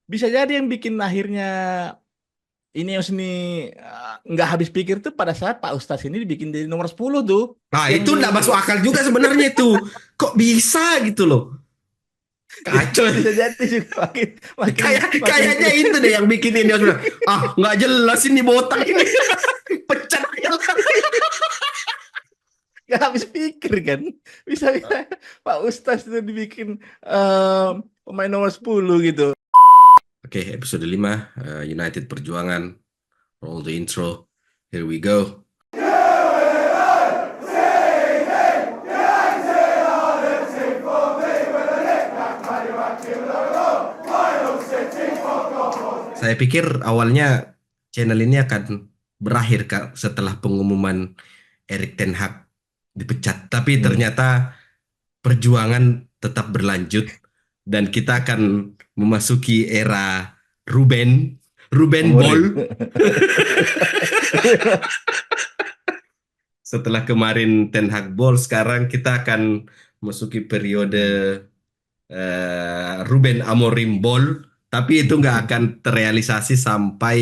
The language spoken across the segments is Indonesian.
bisa jadi yang bikin akhirnya Ineos ini nggak habis pikir tuh pada saat Pak Ustaz ini dibikin jadi nomor 10 tuh. Nah, Yang itu di nggak masuk akal juga sebenarnya itu. Kok bisa gitu loh? Kacau. bisa jadi juga makin makin makin Kayaknya itu deh yang bikin ini bilang, ah nggak jelas ini botak ini. Pecat aja lah. nggak habis pikir kan. Bisa bisa Pak Ustaz itu dibikin eh, pemain nomor 10 gitu. Oke, episode 5 United Perjuangan. Roll the intro. Here we go. Saya pikir awalnya channel ini akan berakhir Kak, setelah pengumuman Erik Ten Hag dipecat. Tapi Hmm. ternyata perjuangan tetap berlanjut dan kita akan memasuki era Ruben Amorim. Ball. Setelah kemarin Ten Hag Ball, sekarang kita akan memasuki periode Hmm. Ruben Amorim Ball, tapi itu nggak akan terrealisasi sampai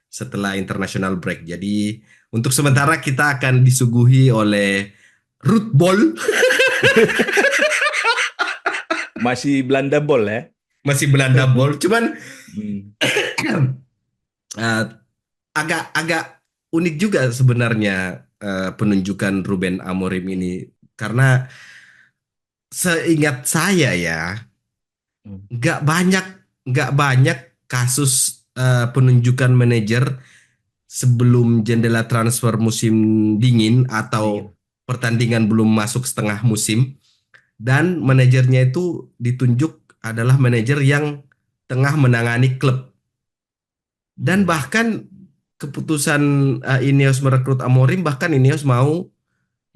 setelah international break. Jadi untuk sementara kita akan disuguhi oleh Ruth Ball. Masih Belanda Ball ya. Masih Belanda Ball, cuman Hmm. eh, agak unik juga sebenarnya penunjukan Ruben Amorim ini, karena seingat saya ya Hmm. nggak banyak nggak banyak kasus penunjukan manajer sebelum jendela transfer musim dingin atau Dingin. pertandingan belum masuk setengah musim, dan manajernya itu ditunjuk adalah manajer yang tengah menangani klub. Dan Hmm. bahkan keputusan Ineos merekrut Amorim, bahkan Ineos mau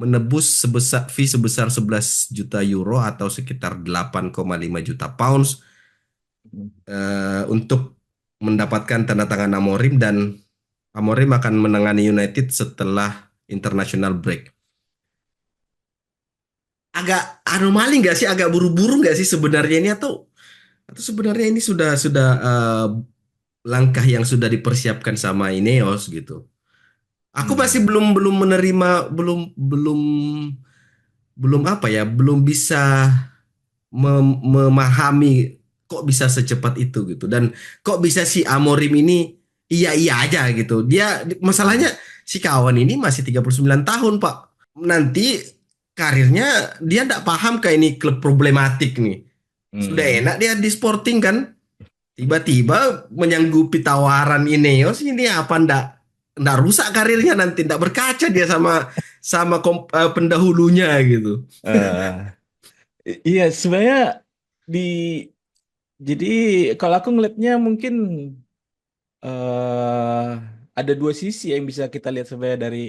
menebus fee sebesar 11 juta euro atau sekitar 8,5 juta pounds Hmm. untuk mendapatkan tanda tangan Amorim, dan Amorim akan menangani United setelah international break. Agak anomali nggak sih, agak buru-buru nggak sih sebenarnya ini, atau sebenarnya ini sudah langkah yang sudah dipersiapkan sama Ineos gitu. Aku masih Hmm. belum belum menerima, belum belum belum apa ya, belum bisa memahami kok bisa secepat itu gitu, dan kok bisa si Amorim ini iya iya aja gitu. Dia Hmm. masalahnya si kawan ini masih 39 tahun Pak. Nanti karirnya dia ndak paham kayak ini klub problematik nih. Sudah Hmm. enak dia di Sporting kan, tiba-tiba menyanggupi tawaran Ineos ini, apa ndak rusak karirnya, nanti ndak berkaca dia sama sama pendahulunya gitu. Iya, sebenarnya di jadi kalau aku ngelihatnya mungkin eh ada dua sisi yang bisa kita lihat sebenarnya dari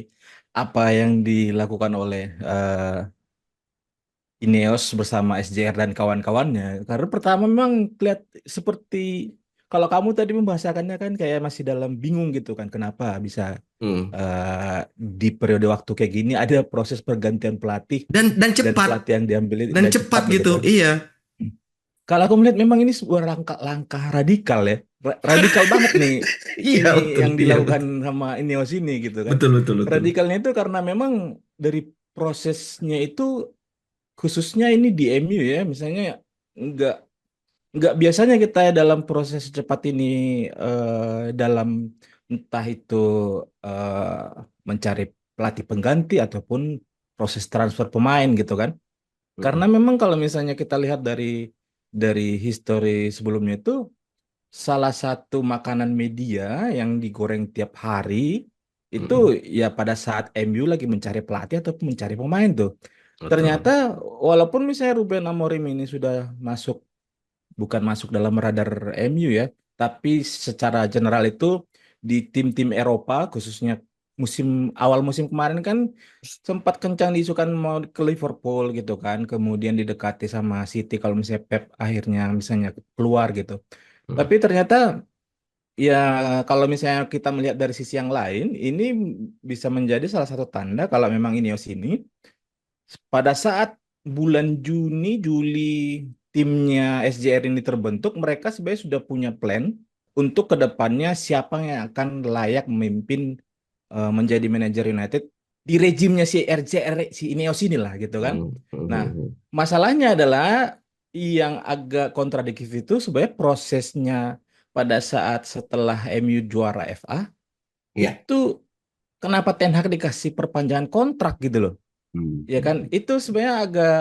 apa yang dilakukan oleh Ineos bersama SJR dan kawan-kawannya. Karena pertama memang lihat seperti kalau kamu tadi membahasakannya kan kayak masih dalam bingung gitu kan, kenapa bisa Hmm. eh, di periode waktu kayak gini ada proses pergantian pelatih Dan dan cepat, pelatih yang diambil dan dan cepat cepat gitu gitu, kan. iya. Kalau aku melihat memang ini sebuah langkah radikal ya. Radikal banget nih Iya ini betul, yang iya dilakukan betul, sama Ineos ini gitu kan. betul betul betul. Radikalnya itu karena memang dari prosesnya itu khususnya ini di MU ya, misalnya nggak nggak biasanya kita dalam proses cepat ini dalam entah itu mencari pelatih pengganti ataupun proses transfer pemain gitu kan. Karena Mm-mm. memang kalau misalnya kita lihat dari histori sebelumnya itu salah satu makanan media yang digoreng tiap hari itu Mm-mm. ya pada saat MU lagi mencari pelatih ataupun mencari pemain tuh. Ternyata Betul. walaupun misalnya Ruben Amorim ini sudah masuk bukan masuk dalam radar MU ya, tapi secara general itu di tim-tim Eropa khususnya musim awal musim kemarin kan sempat kencang diisukan mau ke Liverpool gitu kan, kemudian didekati sama City kalau misalnya Pep akhirnya misalnya keluar gitu. Mm. Tapi ternyata ya kalau misalnya kita melihat dari sisi yang lain, ini bisa menjadi salah satu tanda kalau memang Ineos ini pada saat bulan Juni, Juli timnya SJR ini terbentuk, mereka sebenarnya sudah punya plan untuk kedepannya siapa yang akan layak memimpin menjadi manajer United di rejimnya si RJR si Ineos inilah gitu kan. Hmm, hmm, Nah, hmm, hmm. masalahnya adalah yang agak kontradiktif itu sebenarnya prosesnya pada saat setelah MU juara FA Ya. itu kenapa Ten Hag dikasih perpanjangan kontrak gitu loh. Hmm, Ya kan, hmm, itu sebenarnya agak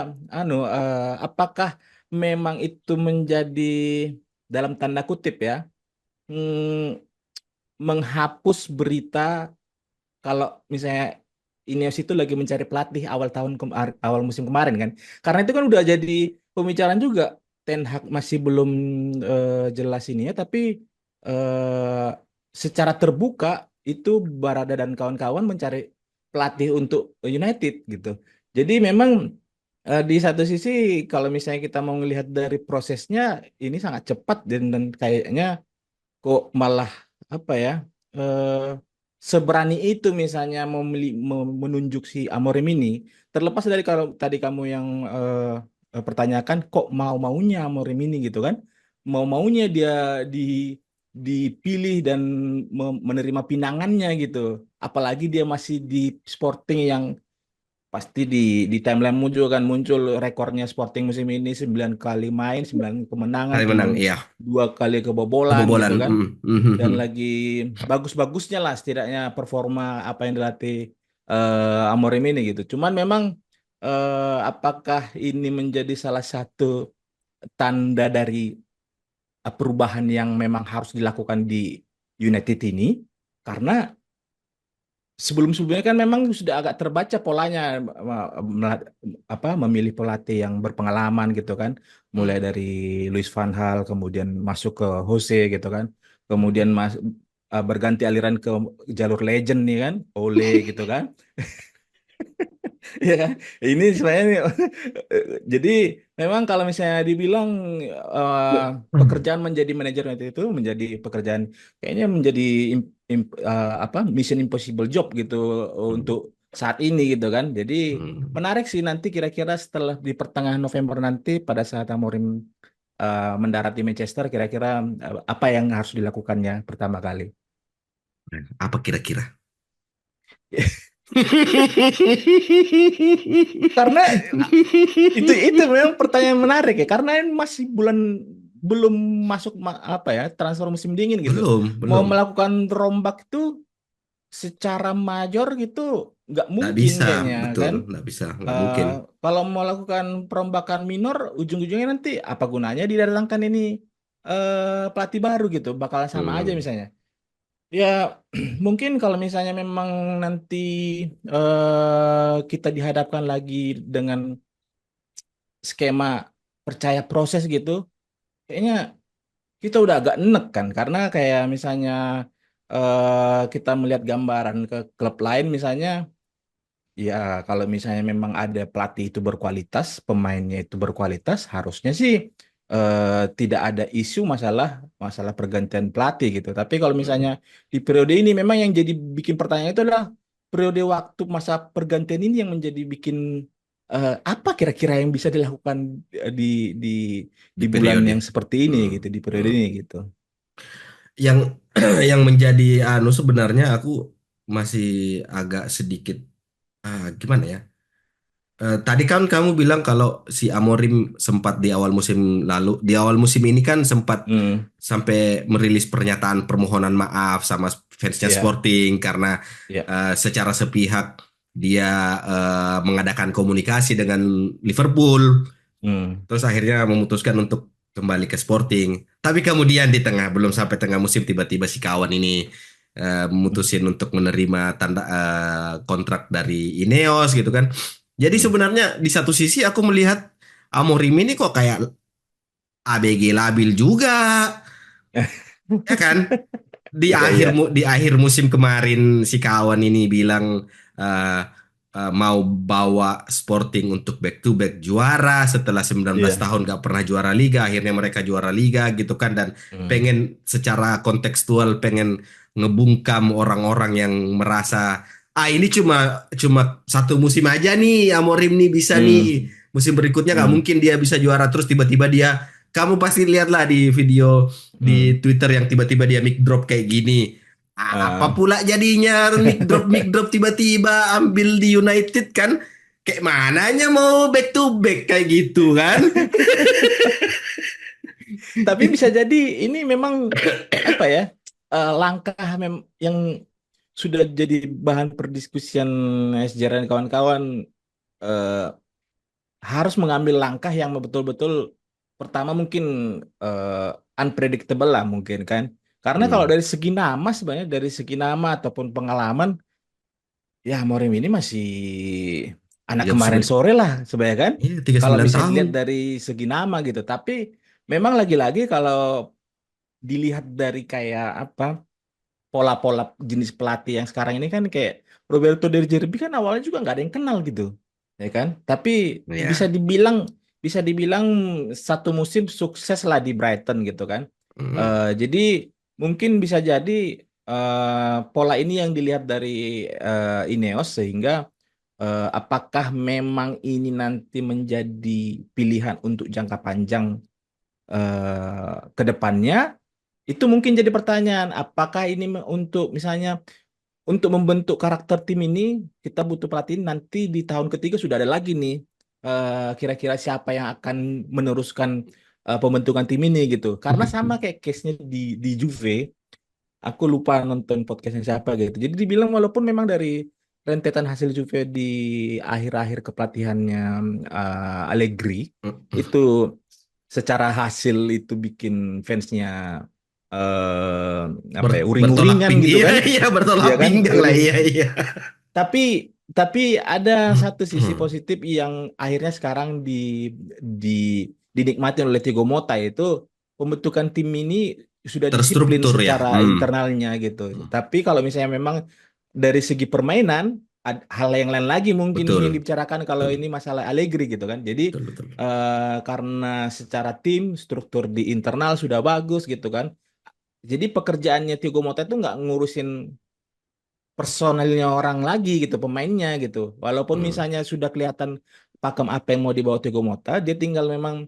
apakah memang itu menjadi dalam tanda kutip ya, mm, menghapus berita kalau misalnya Ineos itu lagi mencari pelatih awal musim kemarin kan. Karena itu kan udah jadi pembicaraan juga. Ten Hag masih belum jelas ini ya, tapi eh, secara terbuka itu Barada dan kawan-kawan mencari pelatih untuk United gitu. Jadi memang di satu sisi kalau misalnya kita mau melihat dari prosesnya ini sangat cepat dan kayaknya kok malah apa ya eh, seberani itu misalnya menunjuk si Amorim ini terlepas dari kalau tadi kamu yang pertanyakan kok mau-maunya Amorim ini gitu kan mau-maunya dia di dipilih dan menerima pinangannya gitu apalagi dia masih di Sporting yang pasti di timelinemu juga kan muncul rekornya Sporting musim ini 9 kali main 9 kemenangan kali cuma menang, iya. 2 kali kebobolan gitu Kebobolan. kan Hmm, hmm, hmm, dan hmm. lagi bagus-bagusnya lah setidaknya performa apa yang dilatih Amorim ini gitu. Cuman memang apakah ini menjadi salah satu tanda dari perubahan yang memang harus dilakukan di United ini? Karena sebelum-sebelumnya kan memang sudah agak terbaca polanya memilih pelatih yang berpengalaman gitu kan. Mulai Hmm, dari Luis van Gaal kemudian masuk ke Jose gitu kan. hmm. Kemudian berganti aliran ke jalur legend nih kan, Ole gitu kan. Ya kan? Ini sebenarnya jadi memang kalau misalnya dibilang eh, Hmm. pekerjaan menjadi manajer itu menjadi pekerjaan kayaknya menjadi mission impossible job gitu Hmm, untuk saat ini gitu kan. Jadi hmm. menarik sih nanti kira-kira setelah di pertengahan November nanti pada saat Amorim mendarat di Manchester kira-kira apa yang harus dilakukannya pertama kali. Apa kira-kira? Karena itu memang pertanyaan menarik ya karena ini masih belum masuk transfer musim dingin gitu. Belum, Mau belum. melakukan rombak itu secara major gitu nggak Nggak mungkin bisa, kayaknya betul. kan. Nggak bisa, nggak Eh, mungkin. kalau mau melakukan perombakan minor ujung-ujungnya nanti apa gunanya didatangkan ini pelatih baru gitu bakal sama aja Hmm. misalnya. Ya, mungkin kalau misalnya memang nanti kita dihadapkan lagi dengan skema percaya proses gitu, kayaknya kita udah agak enek kan, karena kayak misalnya kita melihat gambaran ke klub lain misalnya, ya kalau misalnya memang ada pelatih itu berkualitas, pemainnya itu berkualitas, harusnya sih tidak ada isu masalah masalah pergantian pelatih gitu. Tapi kalau misalnya Hmm. di periode ini memang yang jadi bikin pertanyaan itu adalah periode waktu masa pergantian ini yang menjadi bikin apa kira-kira yang bisa dilakukan di di Di di bulan periode. yang seperti ini Hmm. gitu, di periode Hmm. ini gitu. Yang yang menjadi sebenarnya aku masih agak sedikit gimana ya? Tadi kan kamu bilang kalau si Amorim sempat di awal musim lalu, di awal musim ini kan sempat Hmm, sampai merilis pernyataan permohonan maaf sama fansnya ya, Sporting karena ya. secara sepihak dia mengadakan komunikasi dengan Liverpool, Hmm, terus akhirnya memutuskan untuk kembali ke Sporting. Tapi kemudian di tengah, belum sampai tengah musim tiba-tiba si kawan ini memutusin untuk menerima tanda kontrak dari Ineos gitu kan. Jadi hmm. sebenarnya di satu sisi aku melihat Amorim ini kok kayak ABG labil juga, ya kan? Iya, iya. Di akhir musim kemarin si kawan ini bilang eh, mau bawa Sporting untuk back to back juara setelah 19 Iya. tahun gak pernah juara liga, akhirnya mereka juara liga gitu kan, dan Hmm, pengen secara kontekstual pengen ngebungkam orang-orang yang merasa ini cuma cuma satu musim aja nih Amorim nih bisa hmm, nih musim berikutnya nggak Hmm. mungkin dia bisa juara terus tiba-tiba dia, kamu pasti lihatlah di video Hmm. di Twitter yang tiba-tiba dia mic drop kayak gini. Apa Ah. pula jadinya mic drop tiba-tiba ambil di United kan? Kayak mananya mau back to back kayak gitu kan? Tapi bisa jadi ini memang apa ya, langkah yang sudah jadi bahan perdiskusian SJR dan kawan-kawan, eh, harus mengambil langkah yang betul-betul pertama mungkin eh, unpredictable lah mungkin kan. Karena kalau Hmm. dari segi nama sebenarnya dari segi nama ataupun pengalaman ya Morim ini masih anak Ya, kemarin sore lah sebenarnya kan. iya, tiga puluh Kalau sembilan bisa tahun. dilihat dari segi nama gitu. Tapi memang lagi-lagi kalau dilihat dari kayak apa pola-pola jenis pelatih yang sekarang ini kan kayak Roberto De Zerbi kan awalnya juga nggak ada yang kenal gitu, ya kan? Tapi bisa Ya. dibilang bisa dibilang satu musim sukses lah di Brighton gitu kan. Hmm. Jadi mungkin bisa jadi pola ini yang dilihat dari Ineos sehingga apakah memang ini nanti menjadi pilihan untuk jangka panjang ke depannya? Itu mungkin jadi pertanyaan, apakah ini untuk misalnya untuk membentuk karakter tim ini kita butuh pelatih nanti di tahun ketiga sudah ada lagi nih kira-kira siapa yang akan meneruskan pembentukan tim ini gitu. Karena sama kayak case-nya di Juve, aku lupa nonton podcastnya siapa gitu. Jadi dibilang walaupun memang dari rentetan hasil Juve di akhir-akhir kepelatihannya Allegri itu secara hasil itu bikin fansnya eh apa ya Bertolak uring-uringan pinggang, gitu iya kan, iya ya bertolak kan pinggang lah, uring. iya iya. Tapi ada satu sisi positif yang akhirnya sekarang di dinikmati oleh Thiago Motta itu pembentukan tim ini sudah disiplin Terstruktur ya. secara internalnya gitu. Tapi kalau misalnya memang dari segi permainan hal yang lain lagi mungkin ini yang Betul, dibicarakan kalau betul, ini masalah Allegri gitu kan. Jadi betul, betul. karena secara tim struktur di internal sudah bagus gitu kan. Jadi pekerjaannya Thiago Motta itu nggak ngurusin personelnya orang lagi gitu, pemainnya gitu. Walaupun Hmm, misalnya sudah kelihatan pakem apa yang mau dibawa Thiago Motta, dia tinggal memang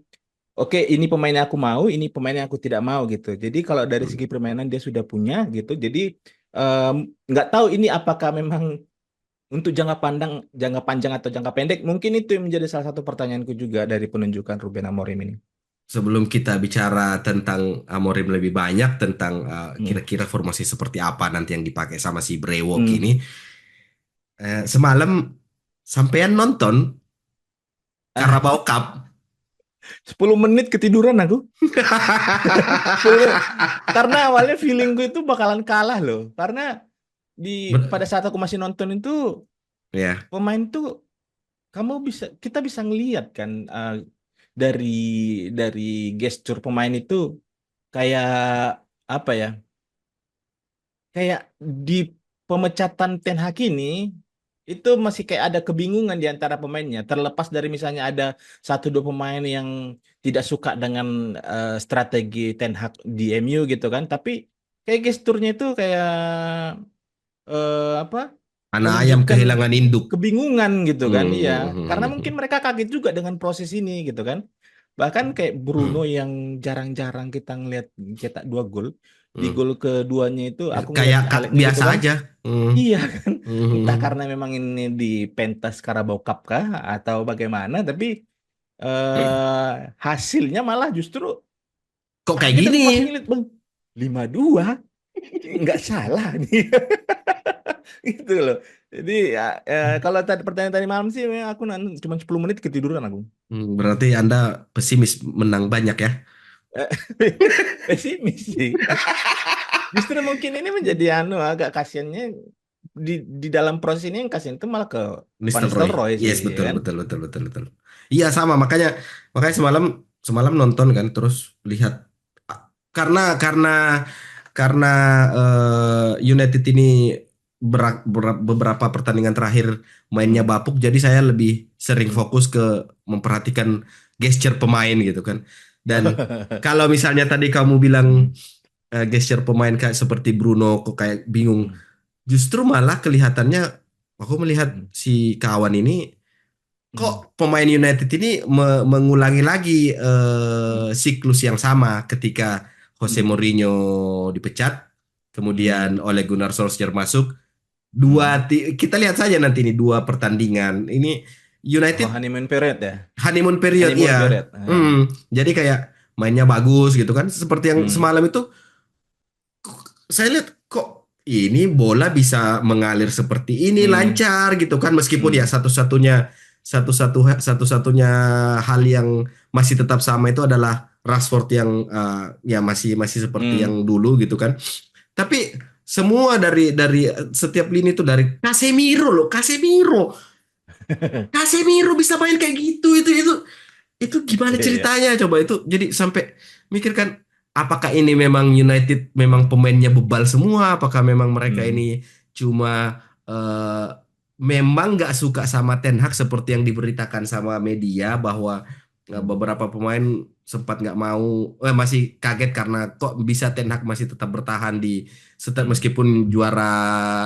oke ini pemainnya aku mau, ini pemainnya aku tidak mau gitu. Jadi kalau dari hmm. segi permainan dia sudah punya gitu. Jadi em, nggak tahu ini apakah memang untuk jangka panjang atau jangka pendek. Mungkin itu yang menjadi salah satu pertanyaanku juga dari penunjukan Ruben Amorim ini. Sebelum kita bicara tentang Amorim lebih banyak tentang Hmm. kira-kira formasi seperti apa nanti yang dipakai sama si Brewok Hmm. ini, semalam sampean nonton Ah, Carabao Cup. 10 menit ketiduran aku. 10 menit. Karena awalnya feelingku itu bakalan kalah loh. Karena pada Ber- saat aku masih nonton itu ya, pemain tuh kita bisa ngelihat kan dari dari gestur pemain itu kayak apa ya? Kayak di pemecatan Ten Hag ini itu masih kayak ada kebingungan di antara pemainnya. Terlepas dari misalnya ada satu dua pemain yang tidak suka dengan strategi Ten Hag di MU gitu kan, tapi kayak gesturnya itu kayak apa anak ayam menunjukkan kehilangan induk. kebingungan gitu kan Hmm, iya hmm, karena hmm, hmm, mungkin mereka kaget juga dengan proses ini gitu kan bahkan kayak Bruno hmm, yang jarang-jarang kita ngelihat cetak 2 gol di hmm. gol keduanya itu aku ngeliat Kayak highlightnya gitu biasa kan aja. Hmm, iya kan hmm, hmm, entah hmm. karena memang ini di pentas Carabao Cup kah atau bagaimana tapi hasilnya malah justru Kok kayak kaget gini? aku pas ngeliat bang 5-2 nggak salah nih gitu loh. Jadi ya, kalau tadi pertanyaan tadi malam sih memang aku cuma 10 menit ketiduran aku. Berarti Anda pesimis menang banyak ya? Eh, Pesimis sih. Justru mungkin ini menjadi agak kasiannya di dalam proses ini yang kasihan itu malah ke Van Mister Roy. Nistelrooy sih Yes, ya betul, kan. betul, betul, betul, betul. Iya, sama. Makanya, makanya semalam, semalam nonton kan, terus lihat karena karena United ini beberapa pertandingan terakhir mainnya Hmm. bapuk, jadi saya lebih sering Hmm. fokus ke memperhatikan gesture pemain gitu kan. Dan kalau misalnya tadi kamu bilang gesture pemain kayak seperti Bruno kok kayak bingung, Hmm. justru malah kelihatannya aku melihat Hmm. si kawan ini Hmm. kok pemain United ini mengulangi lagi siklus yang sama ketika Jose Hmm. Mourinho dipecat, kemudian Hmm. Ole Gunnar Solskjaer masuk. Hmm. Kita lihat saja nanti ini dua pertandingan. Ini Oh, United honeymoon period ya? honeymoon period Honeymoon ya. period. Ah. Jadi kayak mainnya bagus gitu kan. Seperti yang Hmm. semalam itu saya lihat kok ini bola bisa mengalir seperti ini Hmm. lancar gitu kan, meskipun ya Hmm. satu-satunya hal yang masih tetap sama itu adalah Rashford yang ya masih masih seperti Hmm. yang dulu gitu kan. Tapi semua dari setiap lini itu dari Casemiro loh, Casemiro bisa main kayak gitu, itu gimana Iya, iya. ceritanya coba itu, jadi sampai mikirkan apakah ini memang United memang pemainnya bebal semua, apakah memang mereka Hmm. ini cuma memang nggak suka sama Ten Hag seperti yang diberitakan sama media bahwa Hmm. beberapa pemain sempat nggak mau, masih kaget karena kok bisa Ten Hag masih tetap bertahan di Hmm. meskipun juara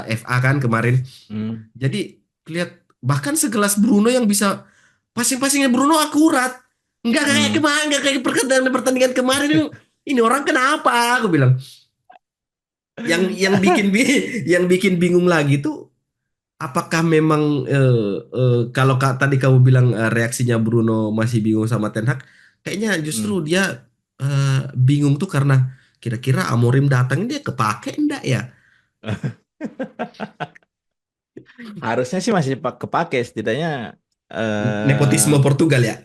FA kan kemarin. Hmm. Jadi lihat bahkan segelas Bruno yang bisa passing-passingnya Bruno akurat. Hmm. Enggak kayak pertandingan kemarin ini. Ini orang kenapa? Aku bilang. Yang yang bikin bingung lagi tuh apakah memang kalau tadi kamu bilang reaksinya Bruno masih bingung sama Ten Hag, kayaknya Hmm. justru dia bingung tuh karena kira-kira Amorim datang dia kepake enggak ya? Harusnya sih masih kepake setidaknya. eh Nepotisme Portugal ya?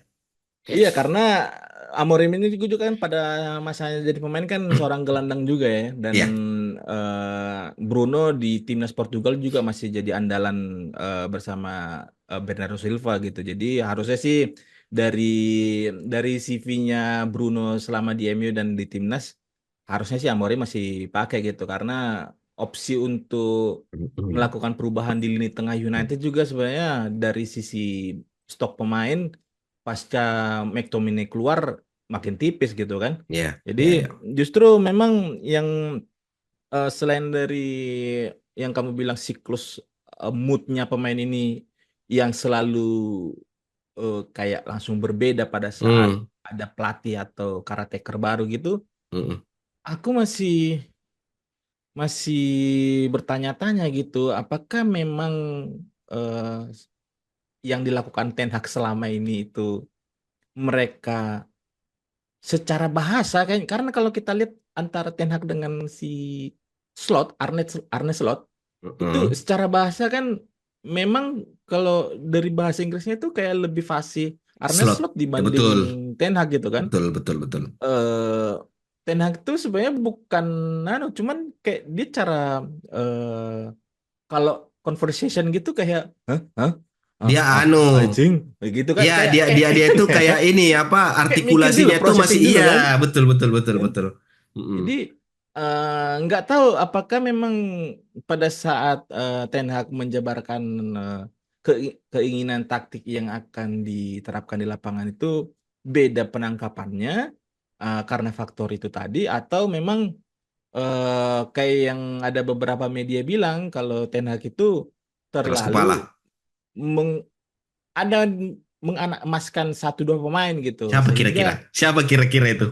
iya, karena Amorim ini juga kan pada masanya jadi pemain kan seorang gelandang juga ya. Dan Iya. Bruno di timnas Portugal juga masih jadi andalan bersama Bernardo Silva gitu. Jadi harusnya sih dari CV-nya Bruno selama di MU dan di timnas, harusnya sih Amorim masih pakai gitu karena opsi untuk melakukan perubahan di lini tengah United juga sebenarnya dari sisi stok pemain pasca McTominay keluar makin tipis gitu kan. Iya, Jadi iya, iya. justru memang yang selain dari yang kamu bilang siklus moodnya pemain ini yang selalu kayak langsung berbeda pada saat Hmm, ada pelatih atau caretaker baru gitu, hmm. aku masih masih bertanya-tanya gitu, apakah memang eh, yang dilakukan Ten Hag selama ini itu mereka secara bahasa kan, karena kalau kita lihat antara Ten Hag dengan si Arne Slot itu Hmm. secara bahasa kan memang kalau dari bahasa Inggrisnya itu kayak lebih fasih Arne Slot. Slot Ya, dibanding betul, Ten Hag gitu kan. betul, betul, betul. eh Ten Hag itu sebenarnya bukan cuman kayak dia cara kalau conversation gitu kayak hah hah ah Dia ah anu, anjing gitu kan, ya kayak dia kayak dia dia itu kayak ini apa kayak mikir dulu, artikulasinya tuh masih processing dulu iya, kan. betul, betul, betul, Kan? betul. Mm-mm. Jadi nggak tahu apakah memang pada saat Ten Hag menjabarkan eh, keinginan taktik yang akan diterapkan di lapangan itu beda penangkapannya karena faktor itu tadi, atau memang kayak yang ada beberapa media bilang kalau Ten Hag itu Keras terlalu kepala. meng, ada menganak emaskan satu dua pemain gitu Siapa sehingga kira-kira? Siapa kira-kira itu?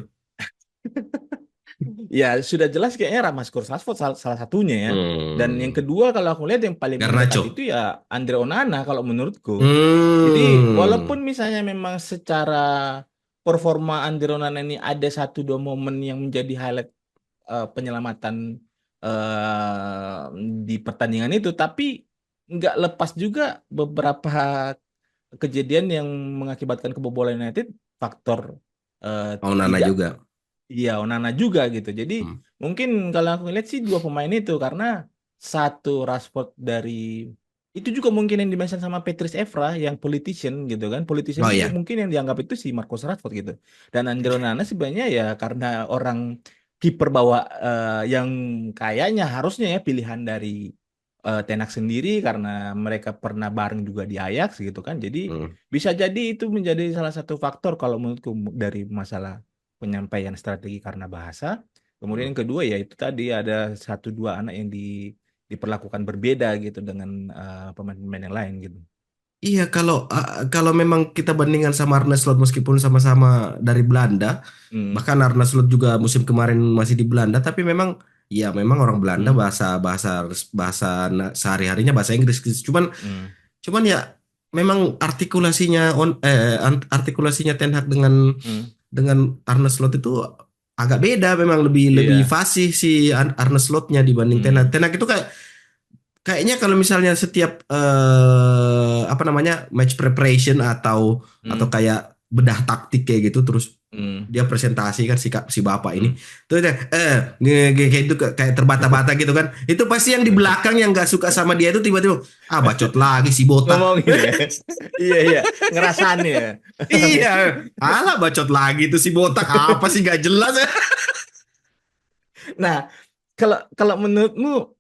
ya sudah jelas kayaknya Ramaskur Rashford salah satunya ya. Dan yang Hmm. kedua kalau aku lihat yang paling mendekat itu Garnacho. ya Andre Onana kalau menurutku. Jadi walaupun Hmm. misalnya memang secara performa Andre Onana ini ada satu dua momen yang menjadi highlight penyelamatan eh, di pertandingan itu, tapi nggak lepas juga beberapa kejadian yang mengakibatkan kebobolan United faktor Onana tidak. juga. Iya, Onana juga gitu. Jadi Hmm. mungkin kalau aku lihat sih dua pemain itu karena satu Rashford dari itu juga mungkin yang dimention sama Patrice Evra yang politician gitu kan. Politician Oh itu ya. mungkin yang dianggap itu si Marcus Rashford gitu. Dan Andre Onana sebenarnya ya karena orang kiper bawa yang kayaknya harusnya ya pilihan dari Ten Hag sendiri karena mereka pernah bareng juga di Ajax gitu kan. Jadi Hmm. bisa jadi itu menjadi salah satu faktor kalau menurutku dari masalah penyampaian strategi karena bahasa. Kemudian Hmm. yang kedua ya itu tadi ada satu dua anak yang diperlakukan berbeda gitu dengan pemain-pemain yang lain gitu. Iya, kalau memang kita bandingkan sama Arne Slot meskipun sama-sama dari Belanda, Hmm, bahkan Arne Slot juga musim kemarin masih di Belanda, tapi memang ya memang orang Belanda hmm, bahasa bahasa bahasa sehari-harinya bahasa Inggris gitu. Cuman hmm, cuman ya memang artikulasinya Ten Hag hmm. dengan Arne Slot itu agak beda, memang lebih lebih Iya. fasih si Arne Slotnya dibanding Ten Hag. Hmm, Ten Hag itu kayaknya kalau misalnya setiap apa namanya match preparation atau hmm, kayak bedah taktik kayak gitu, terus hmm. dia presentasi kan si bapak ini Hmm. terus dia kayak itu kayak terbata-bata gitu kan, itu pasti yang di belakang yang nggak suka sama dia itu tiba-tiba bacot lagi si botak. Ngomongin ya. Iya, iya. Ngerasain ya. Iya, alah bacot lagi tuh si botak, apa sih nggak jelas ya. Nah, kalau kalau menurutmu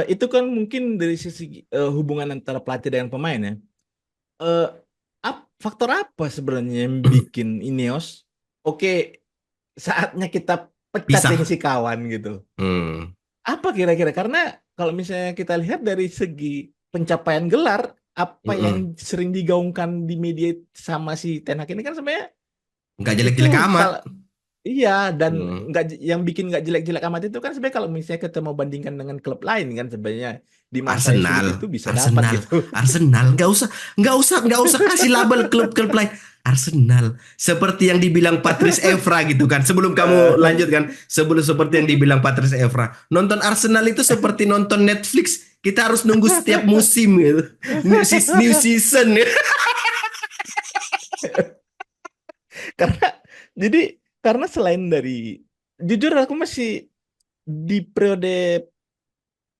itu kan mungkin dari sisi hubungan antara pelatih dengan pemain ya. Eh, Faktor apa sebenarnya yang bikin Ineos oke saatnya kita pecat ini Pisah. si kawan gitu. Hmm. Apa kira-kira? Karena kalau misalnya kita lihat dari segi pencapaian gelar, apa yang Mm-mm. sering digaungkan di media sama si Ten Hag ini kan sebenarnya Nggak itu jelek-jelek amat. salah. Iya, dan Hmm. nggak yang bikin nggak jelek-jelek amat itu kan sebenarnya kalau misalnya kita mau bandingkan dengan klub lain kan sebenarnya di masa yang sulit itu Arsenal, bisa dapat Arsenal, gitu. Arsenal, nggak usah kasih label klub-klub lain. Arsenal, seperti yang dibilang Patrice Evra gitu kan. Sebelum kamu Eh, lanjut kan, sebelum seperti yang dibilang Patrice Evra, nonton Arsenal itu seperti nonton Netflix. Kita harus nunggu setiap musim gitu, new season. Ya. karena jadi karena selain dari jujur aku masih di periode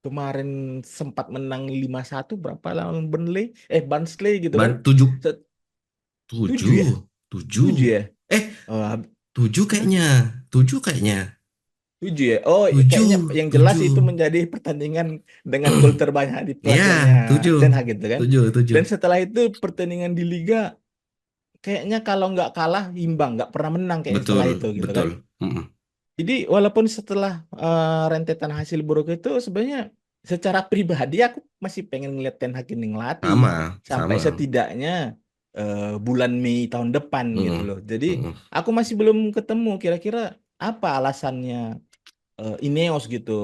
kemarin sempat menang 5-1 berapa lawan Burnley Barnsley gitu kan. Tujuh, Se- Tujuh ya? tujuh, tujuh, Tujuh ya? eh Oh, tujuh hah? kayaknya, tujuh kayaknya, Tujuh ya? Oh, tujuh, kayaknya yang jelas tujuh, itu menjadi pertandingan dengan gol terbanyak di ya pelajarnya tujuh, Ten Hag gitu kan. tujuh, tujuh, Dan setelah itu pertandingan di Liga kayaknya kalau nggak kalah imbang, nggak pernah menang kayaknya betul, setelah itu gitu kan. betul. Mm-mm. Jadi walaupun setelah rentetan hasil buruk itu sebenarnya secara pribadi aku masih pengen ngeliat Ten Hag ini ngelatih Sama, sampai sama. setidaknya bulan Mei tahun depan gitu Mm-mm. loh. Jadi Mm-mm. aku masih belum ketemu kira-kira apa alasannya Ineos gitu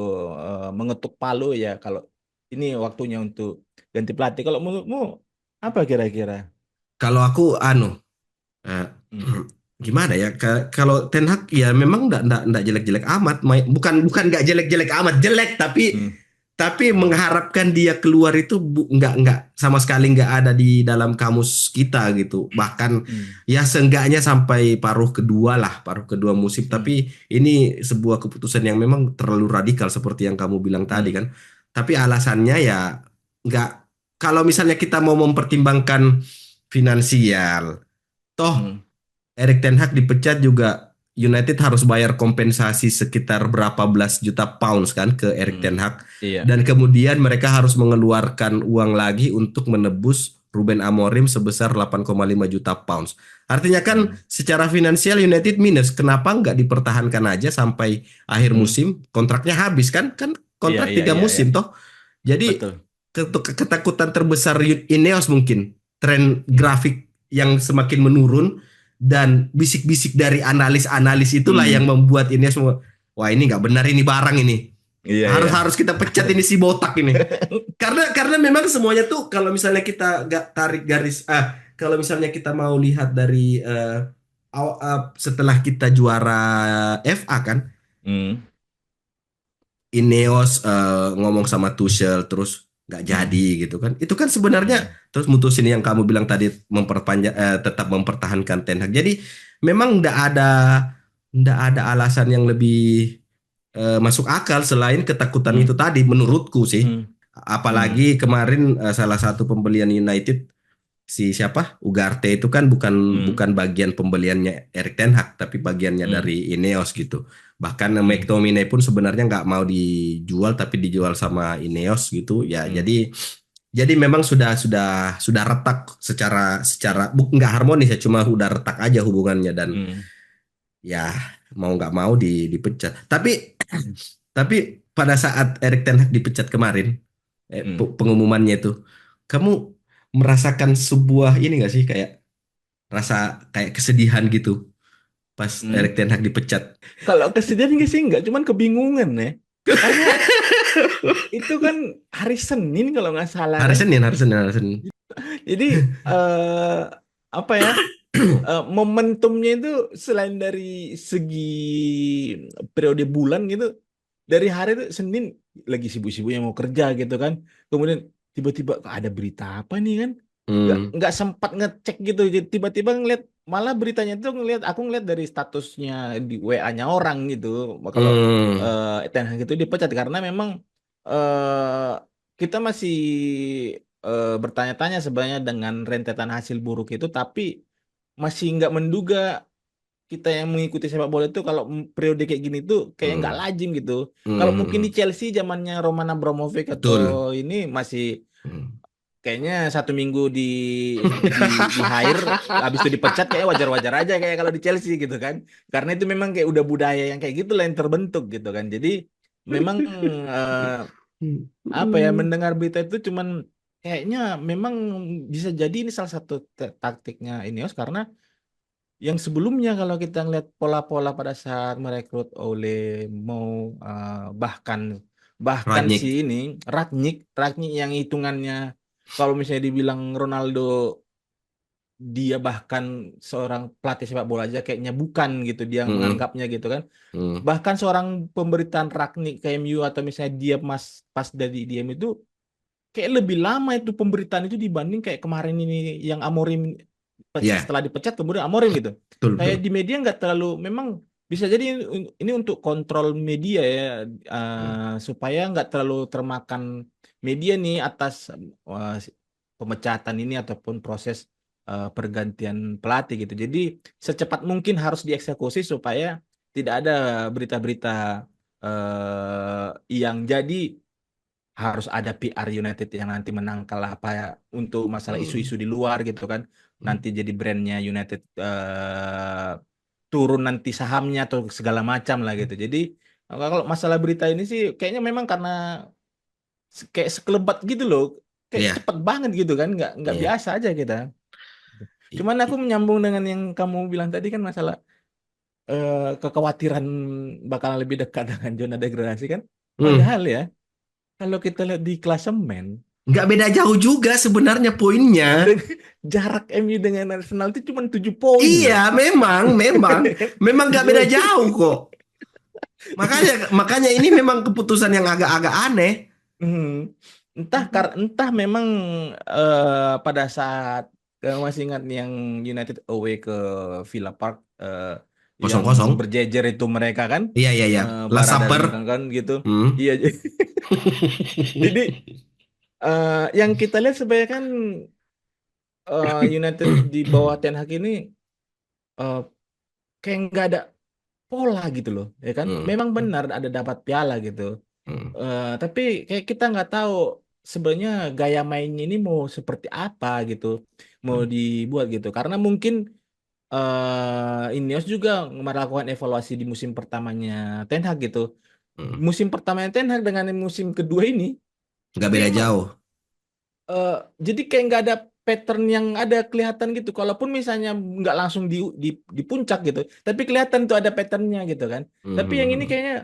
mengetuk palu ya kalau ini waktunya untuk ganti pelatih. Kalau menurutmu apa kira-kira? Kalau aku eh, Hmm. gimana ya? Kalau Ten Hag ya memang enggak jelek-jelek amat. Bukan bukan enggak jelek-jelek amat, jelek Hmm. tapi Oh. mengharapkan dia keluar itu enggak sama sekali enggak ada di dalam kamus kita gitu. Bahkan Hmm. ya seenggaknya sampai paruh kedua lah, paruh kedua musim. Hmm. Tapi ini sebuah keputusan yang memang terlalu radikal seperti yang kamu bilang tadi Hmm. kan. Tapi alasannya ya enggak, kalau misalnya kita mau mempertimbangkan finansial, toh Hmm. Erik Ten Hag dipecat juga United harus bayar kompensasi sekitar berapa belas juta pounds kan ke Erik Hmm. Ten Hag, Iya. dan kemudian mereka harus mengeluarkan uang lagi untuk menebus Ruben Amorim sebesar 8,5 juta pounds. Artinya kan Hmm. secara finansial United minus. Kenapa nggak dipertahankan aja sampai akhir Hmm. musim? Kontraknya habis kan? Kan Iya, kontrak iya, 3 iya, iya. musim toh. Jadi Betul. ketakutan terbesar Ineos mungkin tren Hmm. grafik yang semakin menurun dan bisik-bisik dari analis-analis itulah yang Hmm. membuat Ineos wah ini nggak benar ini barang ini, Iya, harus iya. harus kita pecat ini si botak ini, karena memang semuanya tuh kalau misalnya kita nggak tarik garis kalau misalnya kita mau lihat dari setelah kita juara FA kan, Hmm. Ineos ngomong sama Tuchel terus nggak jadi Hmm. gitu kan. Itu kan sebenarnya Hmm. terus mutusin yang kamu bilang tadi, memperpanjang tetap mempertahankan Ten Hag. Jadi memang nggak ada alasan yang lebih masuk akal selain ketakutan Hmm. itu tadi menurutku sih. Hmm. Apalagi Hmm. kemarin salah satu pembelian United, si siapa? Ugarte itu kan bukan Hmm. bukan bagian pembeliannya Erik Ten Hag tapi bagiannya dari Hmm. Ineos gitu. Bahkan Hmm. McTominay pun sebenarnya nggak mau dijual tapi dijual sama Ineos gitu. Ya Hmm. jadi memang sudah retak secara secara nggak harmonis ya, cuma udah retak aja hubungannya, dan Hmm. ya mau nggak mau dipecat. Tapi pada saat Erik Ten Hag dipecat kemarin, Hmm. pengumumannya itu, kamu merasakan sebuah ini nggak sih, kayak rasa kayak kesedihan gitu pas Hmm. Erik Ten Hag dipecat? Kalau kesedihan sih enggak, cuman kebingungan ya. Karena itu kan hari Senin kalau nggak salah Hari kan. Senin, hari Senin, hari Senin. Jadi apa ya? Momentumnya itu selain dari segi periode bulan gitu, dari hari itu Senin lagi sibuk-sibuknya mau kerja gitu kan, kemudian tiba-tiba "Kok ada berita apa nih kan, Hmm. nggak sempat ngecek gitu. Jadi tiba-tiba ngeliat, malah beritanya itu aku ngeliat dari statusnya di WA-nya orang gitu, kalau Hmm. Ten Hag itu dipecat karena memang eh, kita masih bertanya-tanya sebenarnya dengan rentetan hasil buruk itu, tapi masih nggak menduga kita yang mengikuti sepak bola itu kalau periode kayak gini tuh kayak nggak Hmm. lazim gitu. Kalau mungkin di Hmm. Chelsea zamannya Roman Abramovich atau Betul. ini masih Hmm. kayaknya 1 minggu di di hire, habis itu dipecat kayak wajar-wajar aja kayak kalau di Chelsea gitu kan. Karena itu memang kayak udah budaya yang kayak gitu lah yang terbentuk gitu kan. Jadi memang eh, apa ya, Hmm. mendengar berita itu cuman kayaknya memang bisa jadi ini salah satu taktiknya Ineos, karena yang sebelumnya kalau kita ngeliat pola-pola pada saat merekrut oleh mau bahkan bahkan si Ranić. ini Ragnik Ragnik yang hitungannya kalau misalnya dibilang Ronaldo, dia bahkan seorang pelatih sepak bola aja kayaknya bukan gitu dia Hmm. menganggapnya gitu kan. Hmm. Bahkan seorang pemberitaan Ragnik ke MU atau misalnya dia pas dari dia itu kayak lebih lama itu pemberitaan itu dibanding kayak kemarin ini yang Amorim Ya, setelah dipecat kemudian Amorim gitu. betul, Kayak betul. di media nggak terlalu, memang bisa jadi ini untuk kontrol media ya, Hmm. supaya nggak terlalu termakan media nih atas pemecatan ini ataupun proses pergantian pelatih gitu. Jadi secepat mungkin harus dieksekusi supaya tidak ada berita-berita yang jadi harus ada PR United yang nanti menangkal apa ya untuk masalah isu-isu Hmm. di luar gitu kan. Hmm. Nanti jadi brandnya United turun nanti sahamnya atau segala macam lah gitu. Jadi kalau masalah berita ini sih kayaknya memang karena kayak sekelebat gitu loh. Kayak Iya, cepet banget gitu kan, nggak iya. biasa aja kita. I- Cuman aku i- menyambung dengan yang kamu bilang tadi kan masalah kekhawatiran bakalan lebih dekat dengan zona degradasi kan. Hmm. Padahal ya kalau kita lihat di klasemen, Nggak beda jauh juga sebenarnya poinnya. dan jarak MU dengan Arsenal itu cuma 7 poin Iya, loh. memang nggak beda Tujuh jauh poin. kok. Makanya, makanya ini memang keputusan yang agak-agak aneh. Hmm. Entah memang pada saat masih ingat yang United away ke Villa Park, Kosong yang kosong. berjejer itu mereka kan, Iya, iya, iya. Last Barada Supper. bilang kan gitu. Hmm. Iya, jadi yang kita lihat sebenarnya kan United di bawah Ten Hag ini eh, kayak nggak ada pola gitu loh, ya kan? Hmm. Memang benar ada dapat piala gitu. Hmm. Tapi kayak kita nggak tahu sebenarnya gaya mainnya ini mau seperti apa gitu, mau Hmm. dibuat gitu. Karena mungkin Ineos juga melakukan evaluasi di musim pertamanya Ten Hag gitu. Hmm. Musim pertamanya Ten Hag dengan musim kedua ini, Nggak kayak beda emang jauh. eh, jadi kayak nggak ada pattern yang ada kelihatan gitu. Kalaupun misalnya nggak langsung di puncak gitu, tapi kelihatan tuh ada patternnya gitu kan. Tapi yang ini Hmm. kayaknya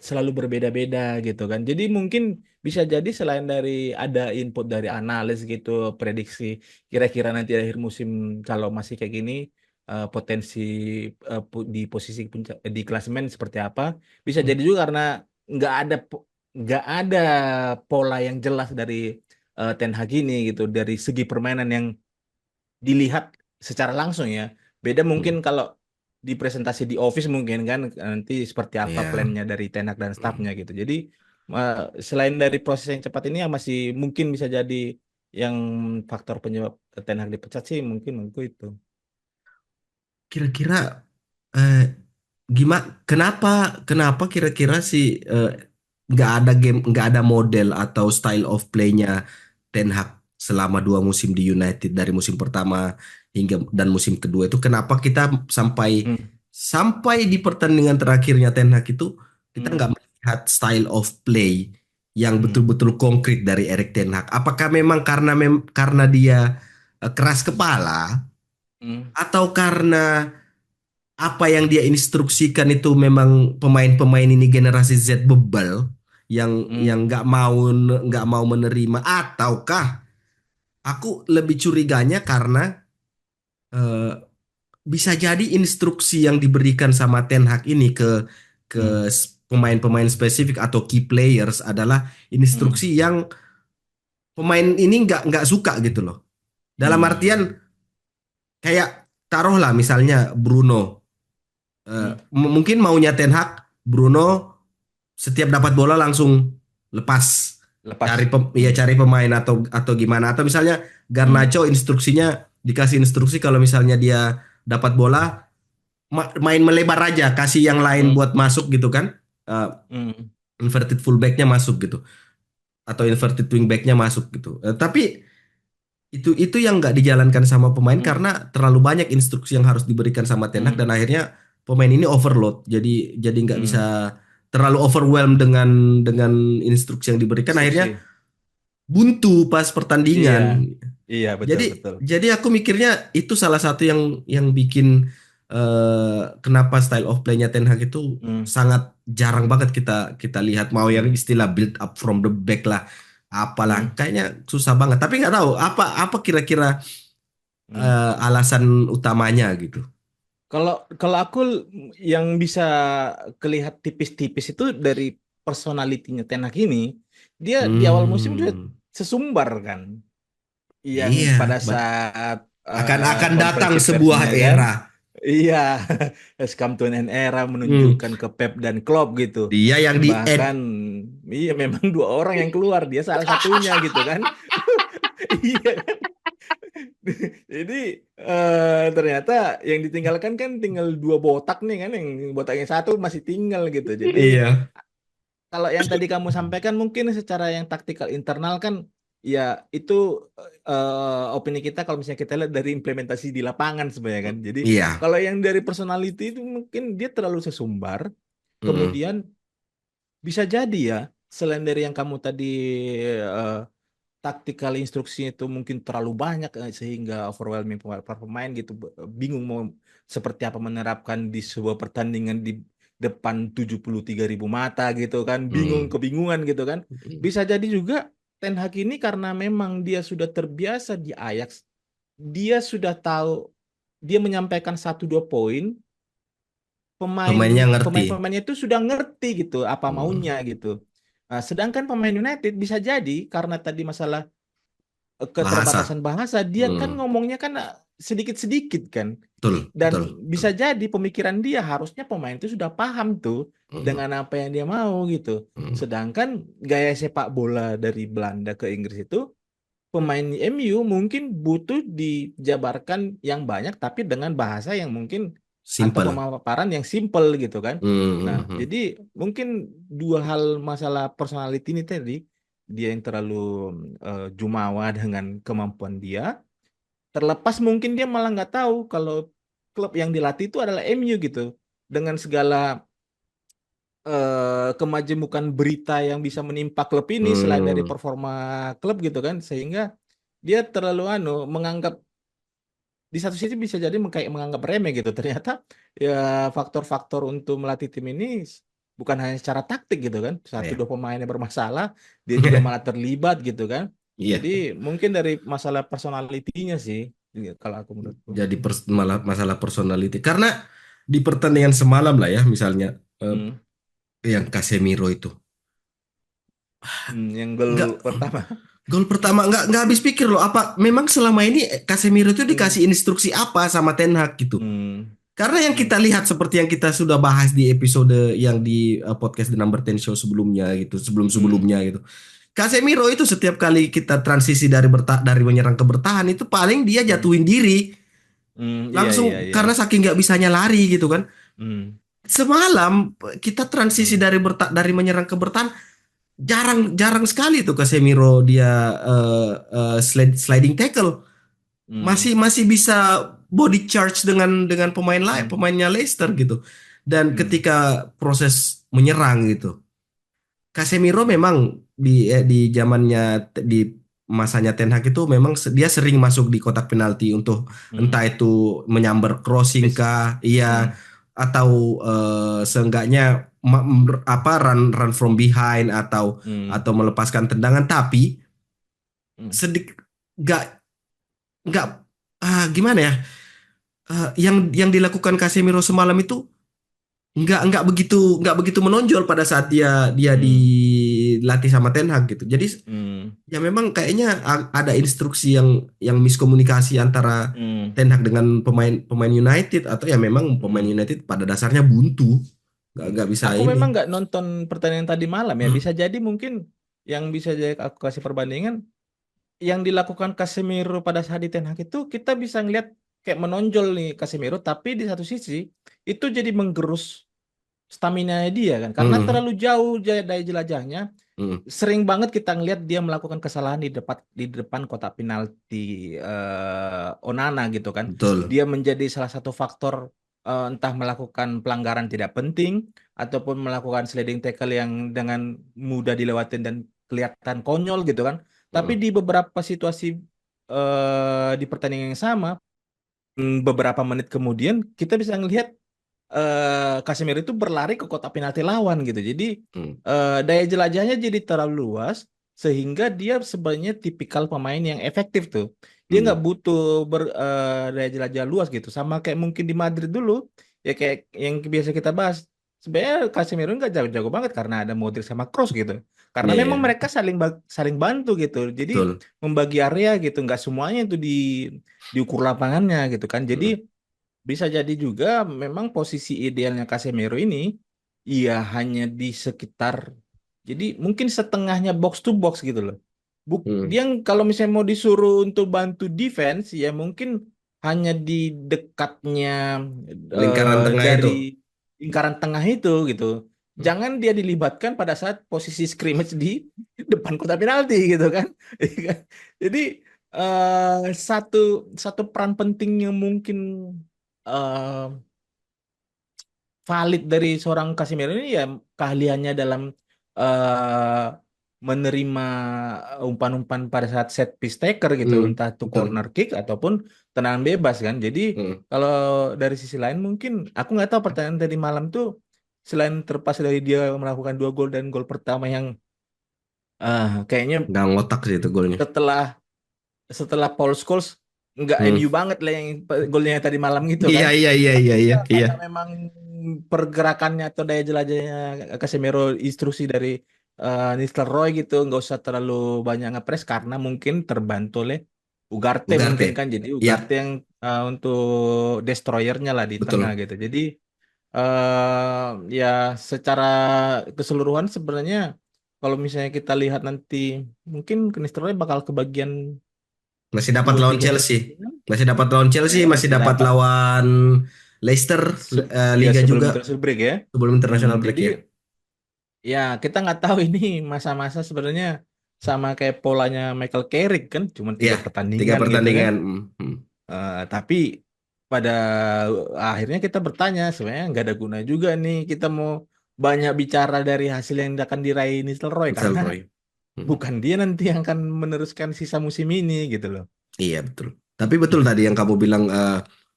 selalu berbeda-beda gitu kan. Jadi mungkin bisa jadi selain dari ada input dari analis gitu, prediksi kira-kira nanti akhir musim kalau masih kayak gini potensi di posisi puncak di klasemen seperti apa, bisa Hmm. jadi juga karena nggak ada pola yang jelas dari Ten Hag ini gitu, dari segi permainan yang dilihat secara langsung ya. Beda mungkin Hmm. kalau di presentasi di office mungkin kan nanti seperti apa Iya. plannya dari Ten Hag dan Hmm. staffnya gitu. Jadi eh, selain dari proses yang cepat ini yang masih mungkin bisa jadi yang faktor penyebab Ten Hag dipecat sih mungkin menurutku itu. Kira-kira eh, gimana? Kenapa? Kenapa kira-kira sih nggak ada game, nggak ada model atau style of play-nya Ten Hag selama 2 musim di United dari musim pertama hingga dan musim kedua itu? Kenapa kita sampai Hmm. sampai di pertandingan terakhirnya Ten Hag itu kita Hmm. nggak melihat style of play yang Hmm. betul-betul konkret dari Erik ten Hag? Apakah memang karena dia keras kepala, Hmm. atau karena apa yang dia instruksikan itu memang pemain-pemain ini generasi Z bebal Hmm. yang nggak mau menerima, ataukah aku lebih curiganya karena eh, bisa jadi instruksi yang diberikan sama Ten Hag ini Hmm. pemain-pemain spesifik atau key players adalah Hmm. instruksi yang pemain ini nggak suka gitu loh. Dalam artian Hmm. kayak taruhlah misalnya Bruno, Hmm. mungkin maunya Ten Hag, Bruno setiap dapat bola langsung lepas, Lepas. ya Hmm. cari pemain atau gimana, atau misalnya Hmm. Garnacho instruksinya dikasih instruksi kalau misalnya dia dapat bola main melebar aja, kasih yang lain Hmm. buat masuk gitu kan. Eh, Hmm. Inverted fullbacknya masuk gitu, atau inverted wingbacknya masuk gitu. Tapi itu yang nggak dijalankan sama pemain Hmm. karena terlalu banyak instruksi yang harus diberikan sama Ten Hag, Hmm. dan akhirnya pemain ini overload. Jadi nggak Hmm. bisa, terlalu overwhelmed dengan instruksi yang diberikan, akhirnya Instruksi. buntu pas Iya. pertandingan. Iya, betul Jadi betul. jadi aku mikirnya itu salah satu yang bikin kenapa style of play-nya Ten Hag itu Hmm. sangat jarang banget kita kita lihat, mau yang Hmm. istilah build up from the back lah, apalah, Hmm. kayaknya susah banget. Tapi nggak tahu apa apa kira-kira Hmm. alasan utamanya gitu. Kalau kalau aku yang bisa kelihat tipis-tipis itu dari personalitinya Ten Hag ini, dia di awal musim dia Hmm, sesumbar kan, yang iya, pada saat akan datang konferensi sebuah persnya kan, era. iya, has come to an era Hmm, menunjukkan ke Pep dan Klopp gitu. dia yang di Bahkan iya memang dua orang yang keluar, dia salah satunya gitu kan. Iya. Jadi ternyata yang ditinggalkan kan tinggal dua botak nih kan, yang botak yang satu masih tinggal gitu. Jadi iya. kalau yang tadi kamu sampaikan mungkin secara yang taktikal internal kan, ya itu opini kita kalau misalnya kita lihat dari implementasi di lapangan sebenarnya kan. Jadi Iya. kalau yang dari personality itu mungkin dia terlalu sesumbar. Mm-mm. Kemudian bisa jadi ya, selain dari yang kamu tadi eh, taktikal instruksinya itu mungkin terlalu banyak sehingga overwhelming para pemain gitu, bingung mau seperti apa menerapkan di sebuah pertandingan di depan 73.000 mata gitu kan, bingung Mm. kebingungan gitu kan. Bisa jadi juga Ten Hag ini karena memang dia sudah terbiasa di Ajax, dia sudah tahu, dia menyampaikan satu dua poin, pemain Pemainnya ngerti. pemain-pemainnya itu sudah ngerti gitu apa maunya Mm. gitu. Nah, sedangkan pemain United bisa jadi karena tadi masalah Bahasa. keterbatasan bahasa, dia kan Mm. ngomongnya kan sedikit-sedikit kan. Betul, Dan betul, betul. bisa jadi pemikiran dia harusnya pemain itu sudah paham tuh Mm. dengan apa yang dia mau gitu. Mm. Sedangkan gaya sepak bola dari Belanda ke Inggris itu, pemain MU mungkin butuh dijabarkan yang banyak tapi dengan bahasa yang mungkin atau Simple. pemaparan yang simple gitu kan. Mm, Nah, mm, mm. jadi mungkin dua hal masalah personality ini tadi, dia yang terlalu jumawa dengan kemampuan dia, terlepas mungkin dia malah nggak tahu kalau klub yang dilatih itu adalah MU gitu. Dengan segala kemajemukan berita yang bisa menimpa klub ini selain dari Mm. performa klub gitu kan, sehingga dia terlalu menganggap, di satu sisi bisa jadi kayak menganggap remeh gitu. Ternyata ya faktor-faktor untuk melatih tim ini bukan hanya secara taktik gitu kan. Satu Iya. dua pemainnya bermasalah, dia juga malah terlibat gitu kan. Jadi Iya. mungkin dari masalah personalitinya sih, ya, kalau aku menurutku. Jadi malah masalah personality. Karena di pertandingan semalam lah ya, misalnya Hmm. yang Casemiro itu. Yang gol Nggak, pertama. gol pertama nggak habis pikir loh, apa memang selama ini Casemiro itu Iya. dikasih instruksi apa sama Ten Hag gitu. Hmm. Karena yang Hmm. kita lihat seperti yang kita sudah bahas di episode yang di podcast The Number 10 Show sebelumnya gitu, Hmm. sebelum-sebelumnya gitu. Casemiro itu setiap kali kita transisi dari menyerang ke bertahan itu paling dia Hmm. jatuhin diri Iya iya langsung iya. karena saking nggak bisanya lari gitu kan. Hmm. Semalam kita transisi Hmm. dari menyerang ke bertahan, jarang sekali tuh Casemiro dia sliding tackle. Hmm. Masih bisa body charge dengan pemain lain, Hmm. pemainnya Leicester gitu. Dan Hmm. ketika proses menyerang gitu, Casemiro memang di zamannya di masanya Ten Hag itu memang dia sering masuk di kotak penalti untuk Hmm. entah itu menyambar crossing Bis- kah, iya, hmm. atau seenggaknya apa run run from behind Hmm. atau melepaskan tendangan, tapi Hmm. sedikit nggak nggak gimana ya, yang dilakukan Casemiro semalam itu nggak begitu menonjol pada saat dia dia Hmm. dilatih sama Ten Hag gitu. Jadi Hmm. ya memang kayaknya ada instruksi yang miskomunikasi antara Hmm. Ten Hag dengan pemain United, atau ya memang pemain Hmm. United pada dasarnya buntu, Hmm. nggak bisa Aku memang ini. nggak nonton pertandingan tadi malam ya. Bisa jadi mungkin yang bisa jadi aku kasih perbandingan yang dilakukan Casemiro pada saat di Ten Hag itu kita bisa ngelihat kayak menonjol nih Casemiro, tapi di satu sisi itu jadi menggerus stamina dia kan karena Hmm, terlalu jauh dari jelajahnya. hmm, Sering banget kita ngelihat dia melakukan kesalahan di depan kotak penalti Onana gitu kan. betul. Dia menjadi salah satu faktor, entah melakukan pelanggaran tidak penting ataupun melakukan sliding tackle yang dengan mudah dilewatin dan kelihatan konyol gitu kan. Tapi Hmm, di beberapa situasi di pertandingan yang sama, beberapa menit kemudian kita bisa ngelihat Casemiro itu berlari ke kotak penalti lawan gitu. Jadi hmm, daya jelajahnya jadi terlalu luas sehingga dia sebenarnya tipikal pemain yang efektif tuh. Dia nggak hmm. butuh daya jelajah luas gitu. Sama kayak mungkin di Madrid dulu ya kayak yang biasa kita bahas. Sebenarnya Casemiro nggak jago-jago banget karena ada Modric sama Kroos gitu. Karena Iya, memang iya, mereka saling bantu gitu. Jadi betul. membagi area gitu. Nggak semuanya itu diukur lapangannya gitu kan. Jadi Hmm, bisa jadi juga memang posisi idealnya Casemiro ini ya hanya di sekitar, jadi mungkin setengahnya box to box gitu loh. hmm. Dia kalau misalnya mau disuruh untuk bantu defense ya mungkin hanya di dekatnya Lingkaran tengah dari itu. lingkaran tengah itu gitu. Hmm, Jangan dia dilibatkan pada saat posisi scrimmage di depan kotak penalti gitu kan. Jadi satu satu peran penting yang mungkin eh, valid dari seorang Casemiro ini ya keahliannya dalam eh, menerima umpan-umpan pada saat set piece taker gitu, hmm, entah itu betul. corner kick ataupun tendangan bebas kan. Jadi Hmm. kalau dari sisi lain mungkin aku nggak tahu pertandingan tadi malam tuh selain terlepas dari dia melakukan 2 gol dan gol pertama yang kayaknya Nggak ngotak sih itu golnya. setelah setelah Paul Scholes nggak Hmm. MU banget lah yang golnya tadi malam gitu Iya, kan. iya, iya, iya, iya, Ya, iya. karena memang pergerakannya atau daya jelajahnya Casemiro instruksi dari Nistelrooy gitu nggak usah terlalu banyak ngepres karena mungkin terbantu oleh Ugarte mungkin Ugarte. kan jadi Ugarte Ya, yang untuk destroyernya lah di tengah betul. gitu jadi ya secara keseluruhan sebenarnya kalau misalnya kita lihat nanti mungkin Nistelrooy bakal kebagian Masih dapat dua lawan tiga Chelsea. pertandingan Masih dapat lawan Chelsea, masih masih dapat dapat lawan Leicester, ya Liga sebelum juga international break ya. sebelum international break Jadi ya. ya kita nggak tahu ini masa-masa sebenarnya sama kayak polanya Michael Carrick kan, cuma Ya, 3 3 pertandingan gitu kan. pertandingan. Hmm. Tapi pada akhirnya kita bertanya sebenarnya nggak ada guna juga nih kita mau banyak bicara dari hasil yang akan diraih Nistelrooy karena Roy. Hmm. bukan dia nanti yang akan meneruskan sisa musim ini gitu loh. Iya, betul. Tapi betul tadi yang kamu bilang,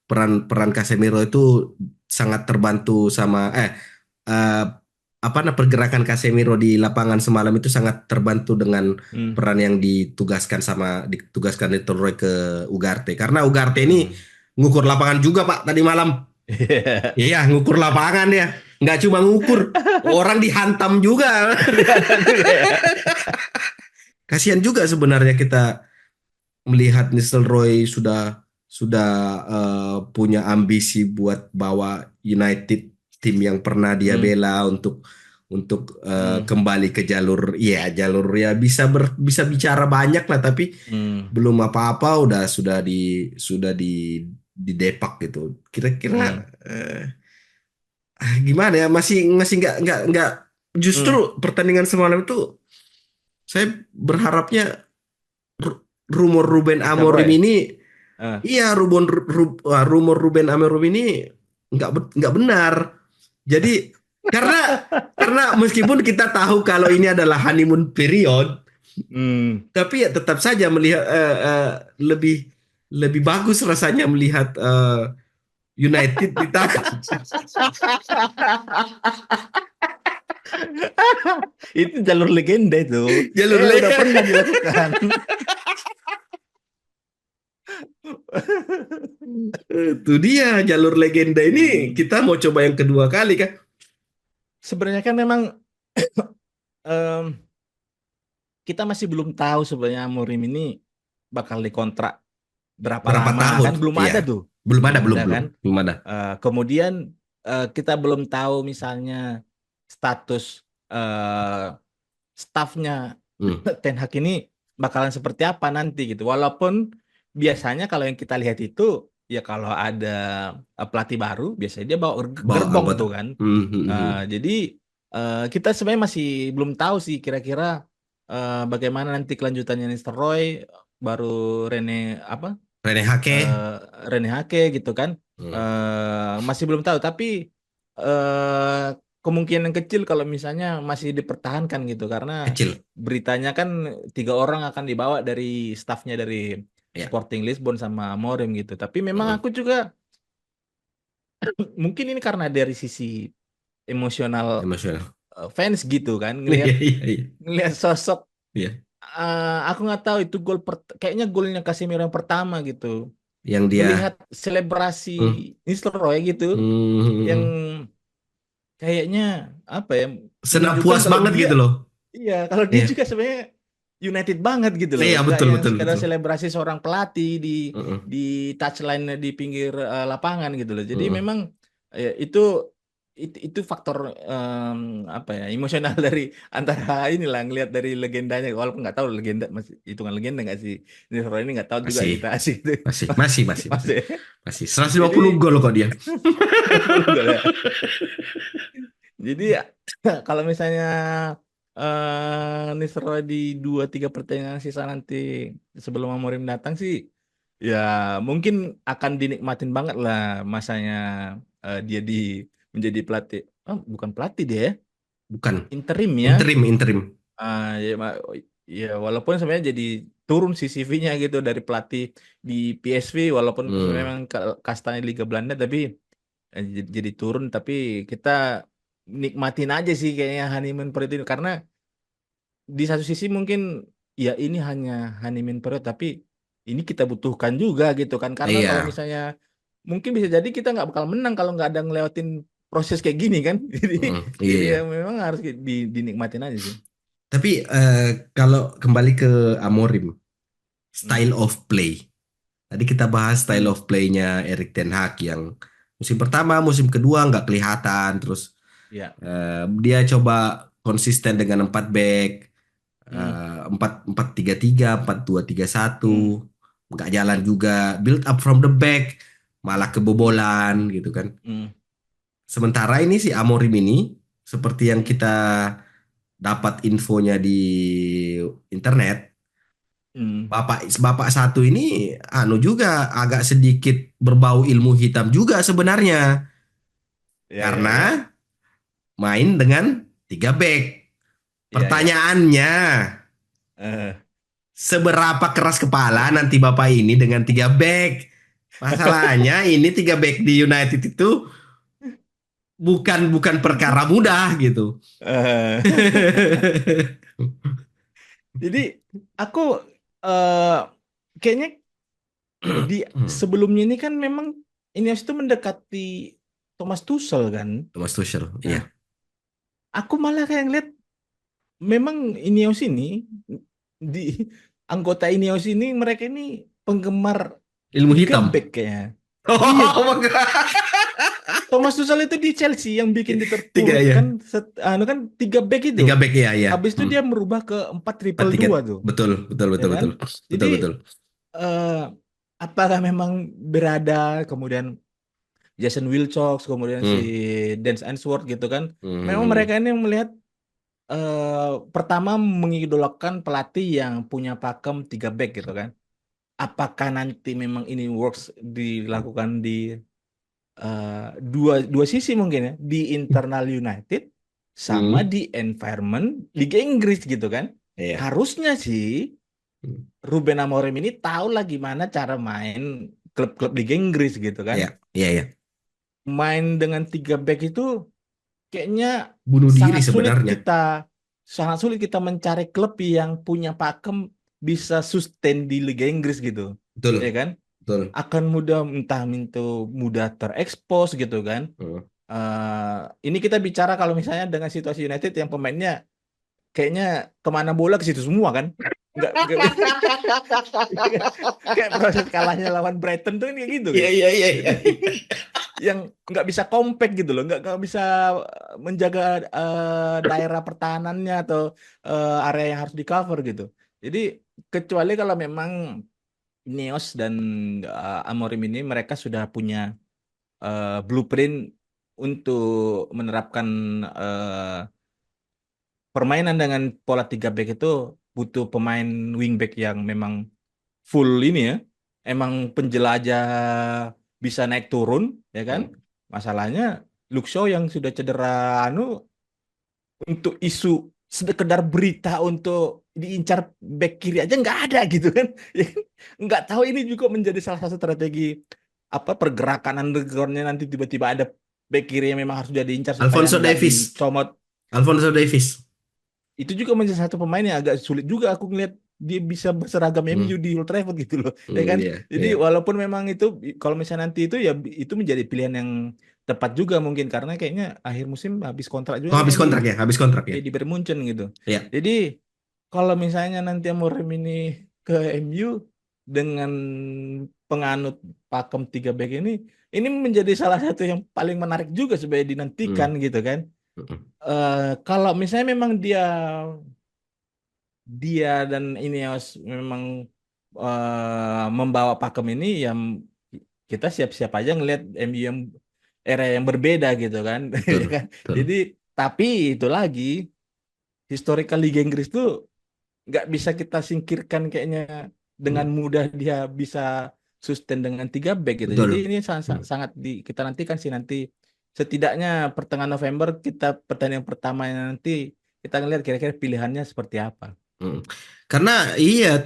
peran peran Casemiro itu sangat terbantu sama eh, apa pergerakan Casemiro di lapangan semalam itu sangat terbantu dengan Hmm. peran yang ditugaskan Nito Roy ke Ugarte, karena Ugarte ini Hmm. ngukur lapangan juga Pak tadi malam. Iya, ngukur lapangan ya. Nggak cuma ngukur, orang dihantam juga. Kelihatan juga ya. Kasihan juga sebenarnya kita melihat Nistelrooy sudah punya ambisi buat bawa United, tim yang pernah dia Hmm. bela, untuk Hmm. kembali ke jalur ya, bisa bicara banyak lah, tapi Hmm. belum apa-apa sudah di depak gitu. Kira-kira Hmm. gimana ya, masih masih nggak, justru Hmm. pertandingan semalam itu saya berharapnya rumor Ruben Amorim Nistelrooy. ini. Ah. Iya, rumor Ruben Amorim ini nggak benar. Jadi Karena karena meskipun kita tahu kalau ini adalah honeymoon period, Hmm. tapi ya tetap saja melihat lebih lebih bagus rasanya melihat United ditakluk. Itu jalur legenda itu. Jalur Udah le pernah dilakukan. Itu dia jalur legenda ini Hmm. kita mau coba yang kedua kali kan. Sebenarnya kan memang em, kita masih belum tahu sebenarnya Amorim ini bakal dikontrak berapa Berapa lama tahun? kan belum Iya. ada tuh. Belum ada, Belum belum, ada belum. kan. Belum ada. Kemudian kita belum tahu misalnya status eh, stafnya Hmm. Ten Hag ini bakalan seperti apa nanti gitu. Walaupun biasanya kalau yang kita lihat itu ya kalau ada pelatih baru biasanya dia bawa Bawa gerbong anggota. tuh kan. Hmm, hmm, hmm. Jadi kita sebenarnya masih belum tahu sih kira-kira bagaimana nanti kelanjutannya Nistelrooy baru Rene apa Rene Hake. eh, Rene Hake gitu kan. Hmm. Masih belum tahu tapi eh, kemungkinan kecil kalau misalnya masih dipertahankan gitu karena Kecil. beritanya kan 3 orang akan dibawa dari stafnya dari Ya. Sporting Lisbon sama Amorim gitu. Tapi memang Hmm. aku juga mungkin ini karena dari sisi emosional Emosional. fans gitu kan Iya, ngelihat iya, iya. ngelihat sosok Iya. aku nggak tahu itu kayaknya golnya Casemiro yang pertama gitu Yang dia ngelihat selebrasi hmm, Nistelrooy gitu yang hmm, kayaknya apa ya senang menunjukkan puas kalau banget dia gitu loh. iya kalau dia Iya. juga sebenarnya United banget gitu loh Iya, nggak betul, yang betul, sekedar betul. selebrasi seorang pelatih Heeh, di touchline di pinggir lapangan gitu loh jadi heeh. memang itu itu faktor apa ya emosional dari antara inilah ngelihat dari legendanya walaupun nggak tahu legenda masih hitungan legenda nggak sih ini Roy ini nggak tahu juga Masih, kita sih itu masih, masih, masih, masih. masih Masih 150 jadi gol kok dia. 50 gol ya jadi kalau misalnya Nistelrooy di 2-3 pertandingan sisa nanti sebelum Amorim datang sih ya mungkin akan dinikmatin banget lah masanya dia menjadi pelatih bukan pelatih dia ya Bukan. interim ya. Interim, interim. Ya, ya walaupun sebenarnya jadi turun sih CV-nya gitu dari pelatih di PSV walaupun Hmm. memang kastanya Liga Belanda tapi jadi turun tapi kita nikmatin aja sih kayaknya honeymoon period ini karena di satu sisi mungkin ya ini hanya honeymoon period tapi ini kita butuhkan juga gitu kan karena kalau Iya. misalnya mungkin bisa jadi kita nggak bakal menang kalau nggak ada ngelewatin proses kayak gini kan jadi Hmm, iya, jadi iya. ya memang harus dinikmatin aja sih. Tapi kalau kembali ke Amorim, Hmm. style of play. Tadi kita bahas style Hmm. of play-nya Erik ten Hag yang musim pertama, musim kedua nggak kelihatan. Terus Ya. dia coba konsisten dengan 4 back, Hmm. 4-4-3-3, 4-2-3-1, Hmm. nggak jalan juga. Build up from the back, malah Hmm. kebobolan gitu kan. Hmm. Sementara ini si Amorim ini seperti yang Hmm. kita dapat infonya di internet, Hmm. Bapak Bapak satu ini anu juga agak sedikit berbau ilmu hitam juga sebenarnya Ya, ya, ya. karena main dengan 3 back. Ya, ya. Pertanyaannya, Eh. seberapa keras kepala nanti Bapak ini dengan 3 back? Masalahnya ini 3 back di United itu bukan bukan perkara mudah gitu. Eh. Jadi aku eh kayaknya di sebelumnya ini kan memang Ineos itu mendekati Thomas Tuchel kan. Thomas Tuchel, Nah, iya. aku malah kayak ngeliat memang Ineos ini di anggota Ineos ini mereka ini penggemar Ilmu tiga hitam. back kayaknya. Iya, Oh, maka Thomas Tuchel itu di Chelsea yang bikin dia tiga terpuruk ya. kan, anu kan 3 back itu. 3 back ya, ya. Habis itu dia merubah ke empat Empat triple tiga. dua tuh, Betul, betul, ya betul, kan? betul. Jadi Betul, betul. eh, apakah memang berada kemudian Jason Wilcox, kemudian si Hmm. Dance Ainsworth gitu kan? Memang Hmm. mereka ini melihat pertama mengidolakan pelatih yang punya pakem 3 back gitu kan? Apakah nanti memang ini works dilakukan di dua dua sisi mungkin ya, di internal United sama Hmm. di environment Liga Inggris gitu kan. Iya. Harusnya sih Hmm. Ruben Amorim ini tahu lah gimana cara main klub-klub Liga Inggris gitu kan. Iya, iya, iya. Main dengan tiga back itu kayaknya Bunuh diri sangat sulit sebenarnya. kita sangat sulit kita mencari klub yang punya pakem bisa sustain di Liga Inggris gitu. Ya Betul, kan? betul. Akan mudah entah itu mudah terekspos gitu kan. Hmm. Ini kita bicara kalau misalnya dengan situasi United yang pemainnya kayaknya kemana bola ke situ semua kan. Nggak kayak proses kalahnya lawan Brighton tuh kan kayak gitu Iya, kan. iya, iya, Jadi iya. yang nggak bisa compact gitu loh, nggak bisa menjaga daerah pertahanannya atau area yang harus di cover gitu. Jadi kecuali kalau memang Ineos dan Amorim ini mereka sudah punya blueprint untuk menerapkan eh, permainan dengan pola 3 back itu butuh pemain wingback yang memang full ini ya. Emang penjelajah bisa naik turun ya kan. Hmm. Masalahnya Luke Shaw yang sudah cedera anu untuk isu sekedar berita untuk diincar back kiri aja nggak ada gitu kan. Ya kan? Nggak tahu ini juga menjadi salah satu strategi apa pergerakan undergroundnya nanti tiba-tiba ada back kiri yang memang harus sudah diincar supaya Alfonso nggak Davies. dicomot. Alfonso Davies. Itu juga menjadi satu pemain yang agak sulit juga aku ngelihat dia bisa berseragam Hmm. MU di Old Trafford gitu loh ya Hmm, kan. iya, Jadi iya. walaupun memang itu kalau misalnya nanti itu ya itu menjadi pilihan yang tepat juga mungkin karena kayaknya akhir musim habis kontrak juga Oh, kan habis MU kontrak ya, habis kontrak ya. di Bayern Munchen gitu. Iya. Jadi kalau misalnya nanti Amorim ini ke MU dengan penganut pakem 3 back ini menjadi salah satu yang paling menarik juga sebagai dinantikan Hmm. gitu kan. Hmm. Kalau misalnya memang dia dia dan Ineos memang membawa pakem ini yang kita siap-siap aja ngelihat MU yang era yang berbeda gitu kan. Ya Betul, kan? Jadi betul. tapi itu lagi historical Liga Inggris tuh nggak bisa kita singkirkan kayaknya dengan Hmm. mudah dia bisa sustain dengan 3 back gitu. Jadi Betul. ini sangat, Hmm. sangat kita nantikan sih nanti setidaknya pertengahan November kita pertandingan pertamanya nanti kita ngelihat kira-kira pilihannya seperti apa. Hmm. Karena iya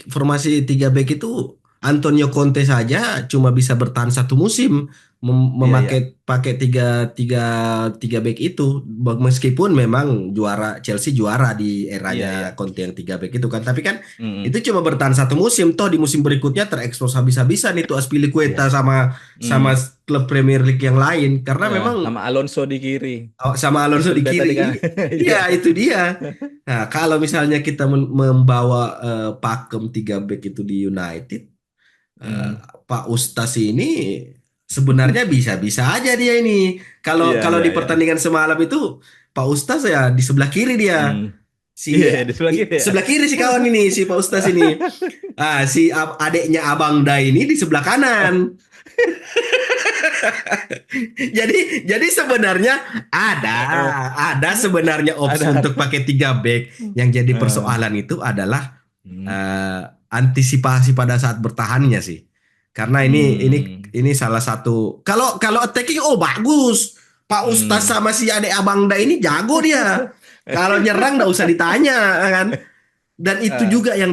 formasi tiga back itu Antonio Conte saja cuma bisa bertahan satu musim Iya iya. memakai pakai tiga tiga tiga back itu meskipun memang juara Chelsea juara di Iya iya. eranya Conte yang tiga back itu kan tapi kan itu Mm-mm. cuma bertahan satu musim toh di musim berikutnya terekspos habis-habisan itu Azpilicueta Iya. sama sama Mm. klub Premier League yang lain karena Ya, memang sama Alonso di kiri. oh, sama Itu Alonso di dia tadi kan. kiri. Iya. Iya, itu dia. Nah, kalau misalnya kita membawa pakem tiga back itu di United, eh, Mm. Pak Ustas ini sebenarnya bisa-bisa aja dia ini. Kalau Iya kalau iya di iya. pertandingan semalam itu Pak Ustas ya di sebelah kiri Mm. dia. Si Iya di sebelah kiri ya. sebelah kiri si kawan ini si Pak Ustas ini. Ah, si adeknya Abang Da ini di sebelah kanan. Oh, Jadi sebenarnya ada eh, ada sebenarnya opsi ada. untuk pakai tiga back. Yang jadi Eh, persoalan itu adalah mm, eh, antisipasi pada saat bertahannya sih. Karena mm, ini salah satu kalau kalau attacking oh bagus. Pak Ustaz mm. sama si Ade Abangda ini jago dia. Kalau nyerang nggak usah ditanya kan. Dan Eh, itu juga yang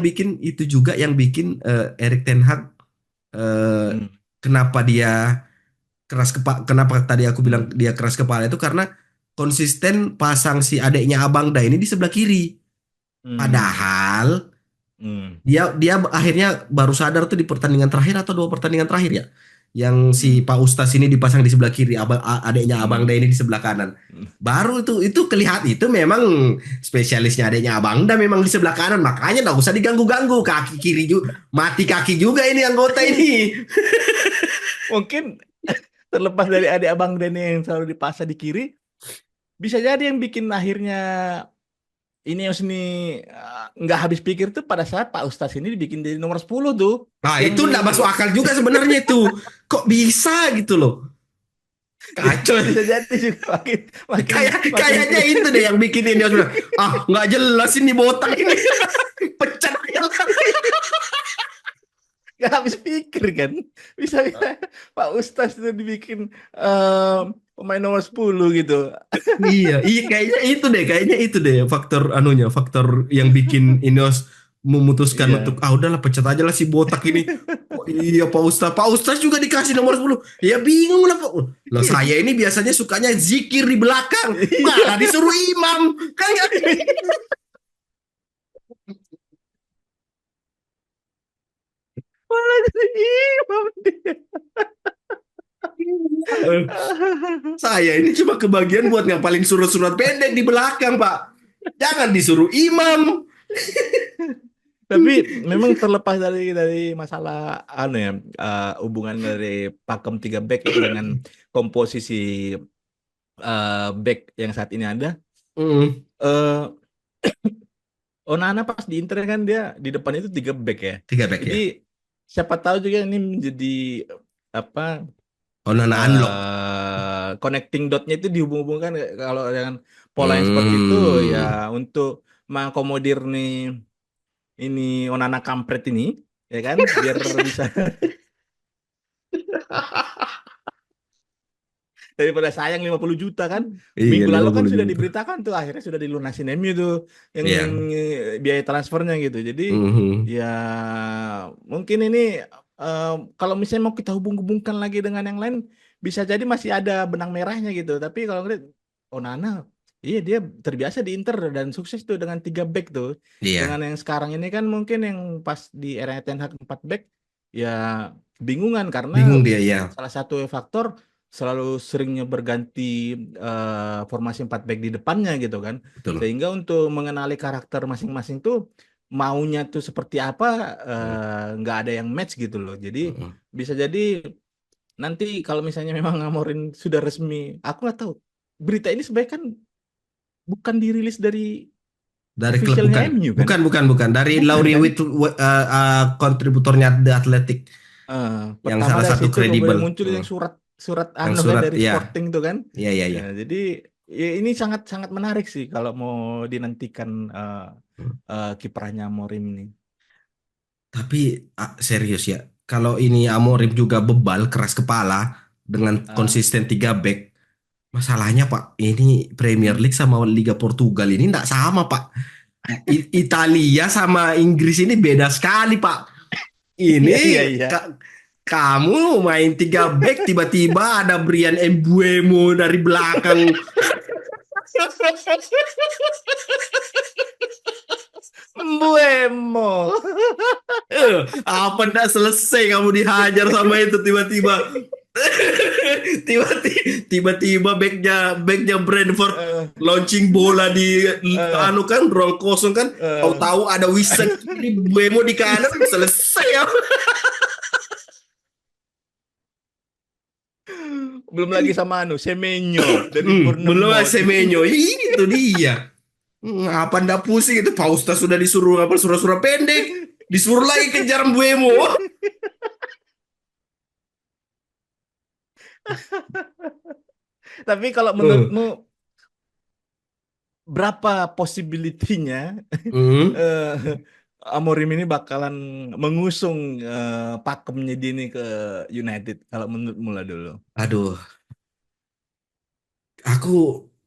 bikin Erik Ten Hag eh, mm, kenapa dia kenapa tadi aku bilang mm, dia keras kepala itu karena konsisten pasang si adeknya Abang Da ini di sebelah kiri. mm, Padahal mm, dia dia akhirnya baru sadar tuh di pertandingan terakhir atau dua pertandingan terakhir ya. Yang si mm, Pak Ustaz ini dipasang di sebelah kiri, adeknya Abang Da mm, ini di sebelah kanan. mm. Baru itu kelihatan itu memang spesialisnya adeknya Abang Da memang di sebelah kanan. Makanya nggak usah diganggu-ganggu kaki kiri juga mati kaki juga ini anggota ini. Mungkin terlepas dari adik abang Dani yang selalu dipasang di kiri, bisa jadi yang bikin akhirnya Ineos ini nggak habis pikir tuh pada saat Pak Ustaz ini dibikin jadi nomor 10 tuh. Nah, Yang itu nggak masuk akal juga sebenarnya itu. Kok bisa gitu loh? Kacau. bisa jadi juga makin makin makin Kayaknya itu deh yang bikin ini bilang, ah nggak jelas ini botak ini. Pecat aja lah. nggak habis pikir kan. Bisa-bisa Pak Ustaz itu dibikin pemain nomor 10 gitu. Iya, iya kayaknya itu deh faktor anunya, faktor yang bikin Ineos memutuskan untuk Iya. udahlah pecat aja lah si botak ini. Oh iya Pak Ustaz juga dikasih nomor 10. Ya bingung lah Pak. Lah saya ini biasanya sukanya zikir di belakang, Iya. malah disuruh imam. Kan nggak Malah jadi imam dia. Saya ini cuma kebagian buat ngapalin surat-surat pendek di belakang, Pak. Jangan disuruh imam. Tapi memang terlepas dari masalah ya, hubungan dari pakem 3 back ya dengan komposisi back yang saat ini ada. Hmm, eh Onana pas di Inter kan dia di depan itu 3 back ya. tiga back Jadi ya. siapa tahu juga ini menjadi apa Onana unlock. connecting dotnya itu dihubung-hubungkan kalau dengan pola yang seperti itu ya Hmm. untuk mengakomodir nih ini Onana kampret ini ya kan biar bisa daripada sayang 50 juta kan. Iya, Minggu lalu kan 50 sudah juta. diberitakan tuh akhirnya sudah dilunasin MU tuh yang Iya. biaya transfernya gitu. Jadi Mhm. ya mungkin ini kalau misalnya mau kita hubung-hubungkan lagi dengan yang lain bisa jadi masih ada benang merahnya gitu. Tapi kalau ngeliat Onana iya dia terbiasa di Inter dan sukses tuh dengan 3 back tuh. Dengan Iya, yang sekarang ini kan mungkin yang pas di era Ten Hag 4 back ya bingungan karena bingung dia ya. salah satu faktor selalu seringnya berganti formasi 4 back di depannya gitu kan. Betul. Sehingga untuk mengenali karakter masing-masing tuh maunya tuh seperti apa Hmm. nggak ada yang match gitu loh. Jadi Mhm. bisa jadi nanti kalau misalnya memang Amorin sudah resmi, aku nggak tahu. Berita ini sebenarnya kan bukan dirilis dari Dari klub officialnya bukan. MU kan? Bukan. Dari Bukan Laurie kan? Witt, kontributornya The Athletic yang Pertama salah dari satu situ kemudian kredibel. muncul yang surat surat Yang anu kan surat dari ya. Sporting tuh kan. Iya, iya, Ya, iya. jadi ya ini sangat sangat menarik sih kalau mau dinantikan kiprahnya Amorim ini. Tapi serius ya, kalau ini Amorim juga bebal keras kepala dengan Ah, konsisten 3 back, masalahnya Pak, ini Premier League sama Liga Portugal ini tidak sama Pak. Italia sama Inggris ini beda sekali Pak. iya Ini iya iya. kamu main 3 back tiba-tiba ada Brian Embuemo dari belakang. Buemo. Apa ndak selesai kamu dihajar sama itu tiba-tiba. Tiba-tiba backnya Brentford Eh, launching bola di eh, anu kan ruang kosong kan, eh. tahu-tahu ada Wilson kiri Bemo di kanan selesai ya. Belum lagi sama Semenyo dari Belum Bournemouth. Semenyo ini tuh dia. Apa ndak pusing itu Pausta sudah disuruh apa surah-surah pendek, disuruh lagi kejar Bemo. Tapi kalau Uh, menurutmu berapa possibility-nya hmm. eh, Amorim ini bakalan mengusung pakemnya dia ini ke United kalau menurutmu lah dulu. Aduh, aku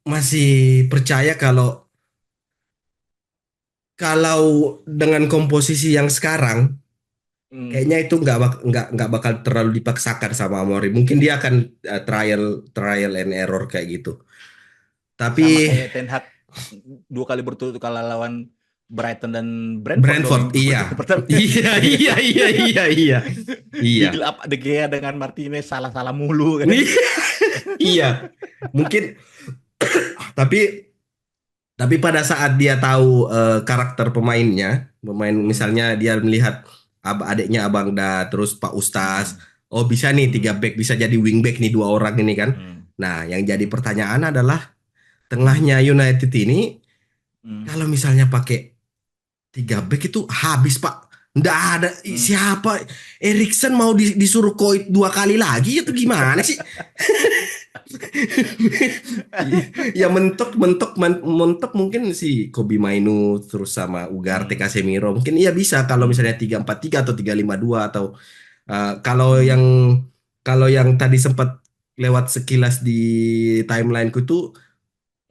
masih percaya kalau kalau dengan komposisi yang sekarang, Hmm. kayaknya itu nggak bakal terlalu dipaksakan sama Amorim. Mungkin dia akan trial trial and error kayak gitu. Sama Tapi kayak Ten Hag 2 kali berturut kalah lawan Brighton dan Brentford dong Brentford, yang iya, pertandingan pertama. iya, iya, iya, iya, iya, iya, Build up De Gea dengan Martinez salah-salah mulu kan. iya. Mungkin, tapi pada saat dia tahu karakter pemainnya, pemain Hmm. misalnya dia melihat adiknya Abang Da, terus Pak Ustaz, Hmm. oh bisa nih tiga Hmm. back, bisa jadi wingback nih dua orang ini kan. Hmm. Nah, yang jadi pertanyaan adalah tengahnya United ini Hmm. kalau misalnya pakai 3 back itu habis Pak. Nggak ada Hmm. siapa. Erikson mau disuruh koit 2 kali lagi itu gimana sih? Ya mentok mungkin si Kobe Mainu terus sama Ugarte Hmm. Casemiro mungkin iya bisa kalau Hmm. misalnya 3-4-3 atau 3-5-2 atau kalau Hmm. yang tadi sempat lewat sekilas di timelineku tuh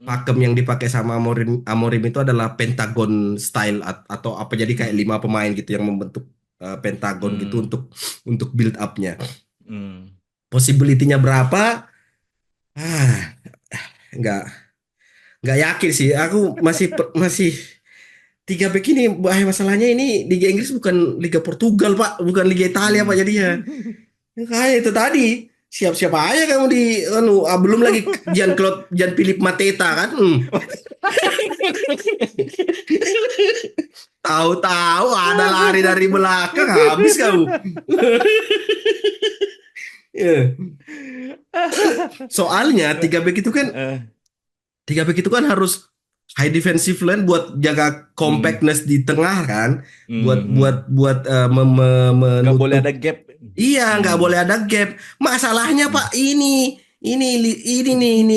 Hmm. pakem yang dipakai sama Amorim itu adalah pentagon style atau apa jadi kayak Hmm. 5 pemain gitu yang membentuk pentagon gitu Hmm. untuk build up-nya. Hmm. Possibility-nya berapa? Ah, nggak nggak yakin sih. Aku masih tiga back ini masalahnya ini Liga Inggris bukan Liga Portugal Pak, bukan Liga Italia Pak Hmm. jadinya. Kayak itu tadi siap-siap aja kamu di belum lagi Jean Philippe Mateta kan. Tahu-tahu ada lari dari belakang habis kamu. Ya. Soalnya Eh, tiga back itu kan harus high defensive line buat jaga hmm. compactness di tengah kan, buat Hmm. buat Hmm. buat Nggak boleh ada menutup. gap. Iya, nggak Hmm. boleh ada gap. Masalahnya Hmm. Pak ini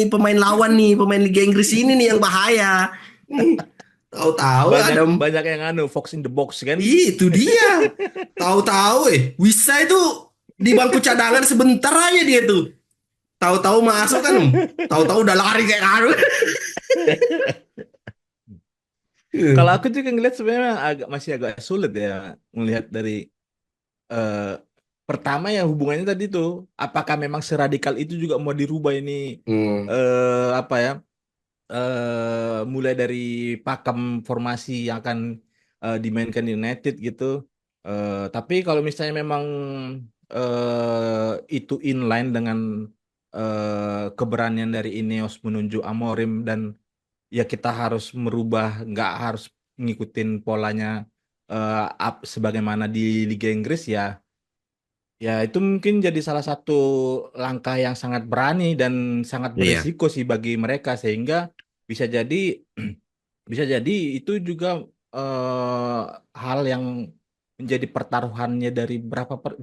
pemain lawan nih, pemain Liga Inggris ini nih yang bahaya. Tahu-tahu Banyak ada banyak yang Fox in the box kan. itu dia. Tahu-tahu Wisa itu di bangku cadangan sebentar aja dia tuh. Tahu-tahu masuk kan. Tahu-tahu udah lari kayak karu. Kalau aku juga ngeliat sebenarnya masih agak sulit ya melihat dari eh, pertama ya hubungannya tadi tuh apakah memang seradikal itu juga mau dirubah ini Hmm, apa ya mulai dari pakem formasi yang akan dimainkan United gitu. Tapi kalau misalnya memang itu inline dengan keberanian dari Ineos menunjuk Amorim dan ya kita harus merubah, nggak harus ngikutin polanya sebagaimana di Liga Inggris ya. Ya itu mungkin jadi salah satu langkah yang sangat berani dan sangat iya. beresiko sih bagi mereka sehingga bisa jadi bisa jadi itu juga eh, hal yang menjadi pertaruhannya dari 25%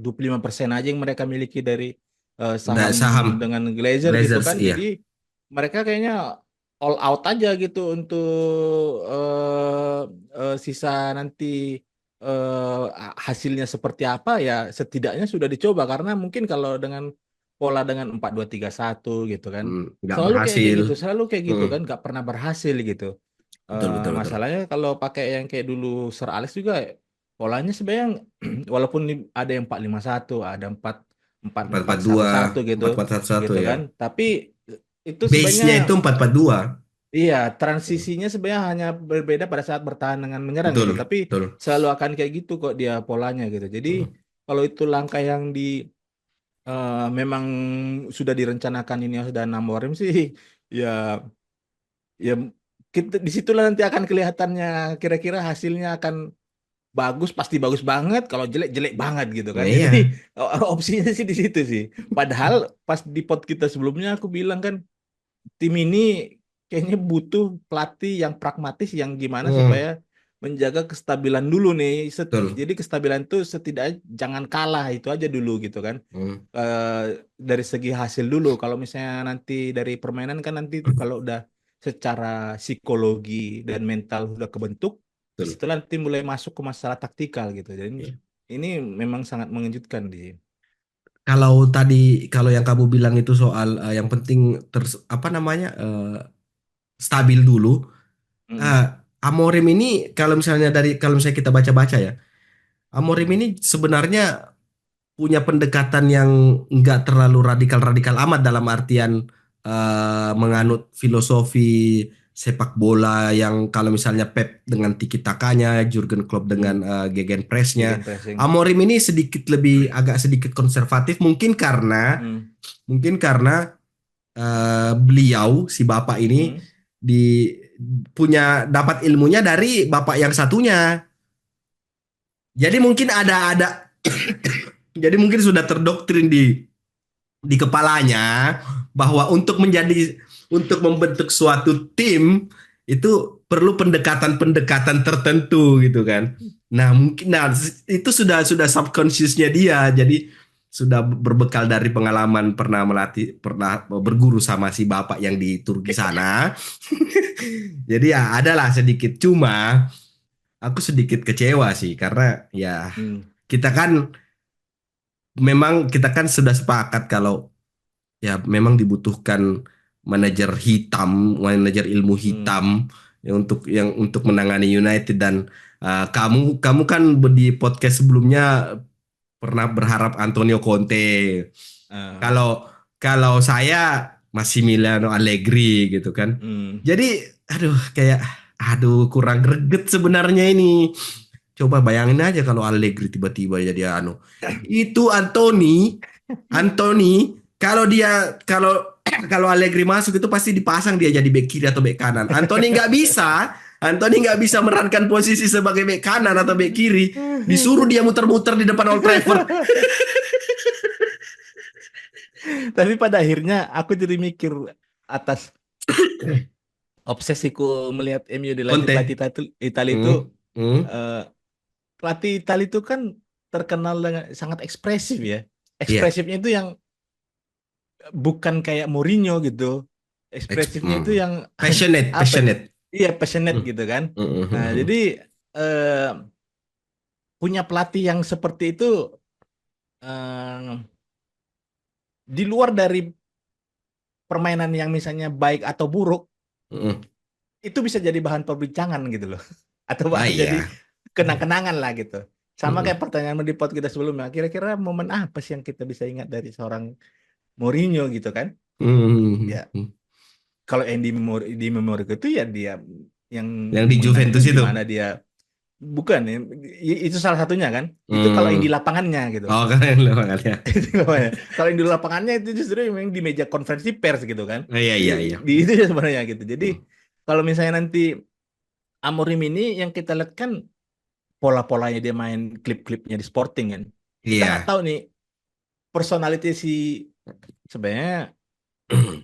aja yang mereka miliki dari Nggak saham saham dengan Glazer gitu Glazers kan. iya. Jadi mereka kayaknya all out aja gitu untuk sisa nanti hasilnya seperti apa ya setidaknya sudah dicoba karena mungkin kalau dengan pola dengan 4-2-3-1 gitu kan Nggak selalu kayak berhasil. gitu selalu kayak gitu Hmm, kan nggak pernah berhasil gitu. betul betul betul. Masalahnya kalau pakai yang kayak dulu Sir Alex juga polanya sebenarnya walaupun ada yang 4-5-1 ada 4 4 Empat 4 empat 1 dua 1 gitu empat empat satu satu gitu ya. kan tapi itu sebenarnya Base-nya itu 4-4-2. iya, Hmm, transisinya sebenarnya hanya berbeda pada saat bertahan dengan menyerang betul gitu. Tapi betul. selalu akan kayak gitu kok dia polanya gitu. Jadi Hmm, kalau itu langkah yang memang sudah direncanakan ini dan Amorim sih, ya ya kita disitulah nanti akan kelihatannya kira-kira hasilnya akan bagus pasti bagus banget, kalau jelek jelek banget gitu nah kan. Jadi iya. opsinya sih di situ sih. Padahal pas di pot kita sebelumnya aku bilang kan tim ini kayaknya butuh pelatih yang pragmatis yang gimana Hmm, supaya menjaga kestabilan dulu nih. betul. Jadi kestabilan itu setidaknya jangan kalah itu aja dulu gitu kan. Hmm, Eh, dari segi hasil dulu. Kalau misalnya nanti dari permainan kan nanti kalau udah secara psikologi dan mental sudah kebentuk, betul. disitulah nanti mulai masuk ke masalah taktikal gitu. Jadi Iya. ini memang sangat mengejutkan di. Kalau yang kamu bilang itu soal yang penting apa namanya stabil dulu. Mm, Ah, Amorim ini kalau misalnya kita baca-baca ya, Amorim mm, ini sebenarnya punya pendekatan yang nggak terlalu radikal-radikal amat dalam artian menganut filosofi sepak bola yang kalau misalnya Pep dengan tiki takanya, Jurgen Klopp dengan mm. gegenpressnya. Gegen pressing. Amorim ini agak sedikit konservatif Mm, mungkin karena beliau si bapak ini mm. di dapat ilmunya dari bapak yang satunya. Jadi mungkin ada jadi mungkin sudah terdoktrin di kepalanya bahwa untuk membentuk suatu tim itu perlu pendekatan-pendekatan tertentu gitu kan. Nah, itu sudah subconsciousnya dia. Jadi sudah berbekal dari pengalaman pernah berguru sama si bapak yang di Turki sana. Jadi ya adalah sedikit, cuma aku sedikit kecewa sih karena ya Hmm. kita kan memang kita kan sudah sepakat kalau ya memang dibutuhkan manajer ilmu Hmm. hitam yang untuk menangani United dan kamu kamu kan di podcast sebelumnya pernah berharap Antonio Conte. Ah. Kalau kalau saya Massimiliano Allegri gitu kan. Hmm. Jadi aduh kayak aduh kurang greget sebenarnya ini. Coba bayangin aja kalau Allegri tiba-tiba jadi anu. Itu Anthony kalau kalau Allegri masuk itu pasti dipasang dia jadi bek kiri atau bek kanan. Anthony nggak bisa. Anthony nggak bisa merankan posisi sebagai bek kanan atau bek kiri. Disuruh dia muter-muter di depan Old Trafford. Tapi pada akhirnya aku jadi mikir atas obsesiku melihat MU dilatih pelatih Conte. Italia itu, Hmm, hmm, eh, pelatih Italia itu kan terkenal dengan sangat ekspresif ya. iya. Ekspresifnya itu yang bukan kayak Mourinho gitu. Ekspresifnya itu yang Passionate, apa? passionate. Iya, passionate Hmm, gitu kan. hmm, hmm, Nah, hmm. jadi eh, punya pelatih yang seperti itu, eh, di luar dari permainan yang misalnya baik atau buruk, Hmm. itu bisa jadi bahan perbincangan gitu loh. Atau Ah jadi iya. kenang-kenangan lah gitu. Sama Hmm, kayak pertanyaan di pod kita sebelumnya. Kira-kira momen apa sih yang kita bisa ingat dari seorang Mourinho gitu kan? hmm, Ya, hmm. kalau yang di memori itu ya dia yang Yang di mengenang itu Juventus di itu. mana dia bukan ya, itu salah satunya kan. Itu kalau yang di Hmm. lapangannya gitu. Oh kalian lupa ya. Itu namanya. Kalau yang di lapangannya itu justru yang di meja konferensi pers gitu kan. Oh, iya Di, iya iya. di itu ya sebenarnya gitu. Jadi Hmm. kalau misalnya nanti Amorim ini yang kita lihat kan pola-polanya dia main klip-klipnya di Sporting kan. Kita nggak Iya. tahu nih personality si sebenarnya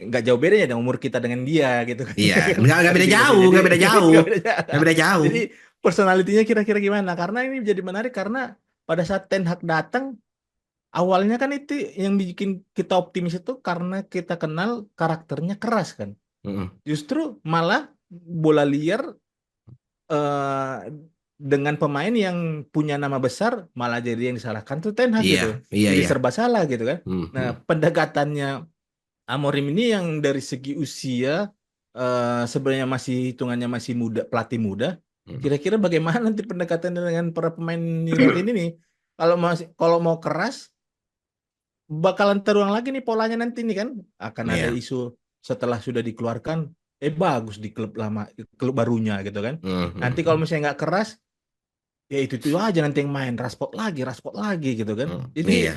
nggak jauh bedanya dengan umur kita dengan dia gitu kan. Iya, nggak Tapi beda gitu sih. jauh, Jadi nggak beda jauh, nggak beda nggak jauh. beda jauh. Jadi personalitinya kira-kira gimana? Karena ini jadi menarik karena pada saat Ten Hag datang awalnya kan itu yang bikin kita optimis itu karena kita kenal karakternya keras kan. Mm-mm. Justru malah bola liar, eh, dengan pemain yang punya nama besar malah jadi yang disalahkan tuh Ten Hag Iya, gitu. iya, Jadi iya. serba salah gitu kan. Nah, Mhm. pendekatannya Amorim ini yang dari segi usia, sebenarnya masih hitungannya masih muda, pelatih muda. Mhm. Kira-kira bagaimana nanti pendekatannya dengan para pemain United ini nih? Kalau mau keras bakalan terulang lagi nih polanya nanti nih kan. Akan ada Iya. isu setelah sudah dikeluarkan, bagus di klub lama, klub barunya gitu kan. Nanti kalau Mhm. misalnya nggak keras, ya itu aja nanti yang main raspot lagi gitu kan. Mhm. Jadi Iya.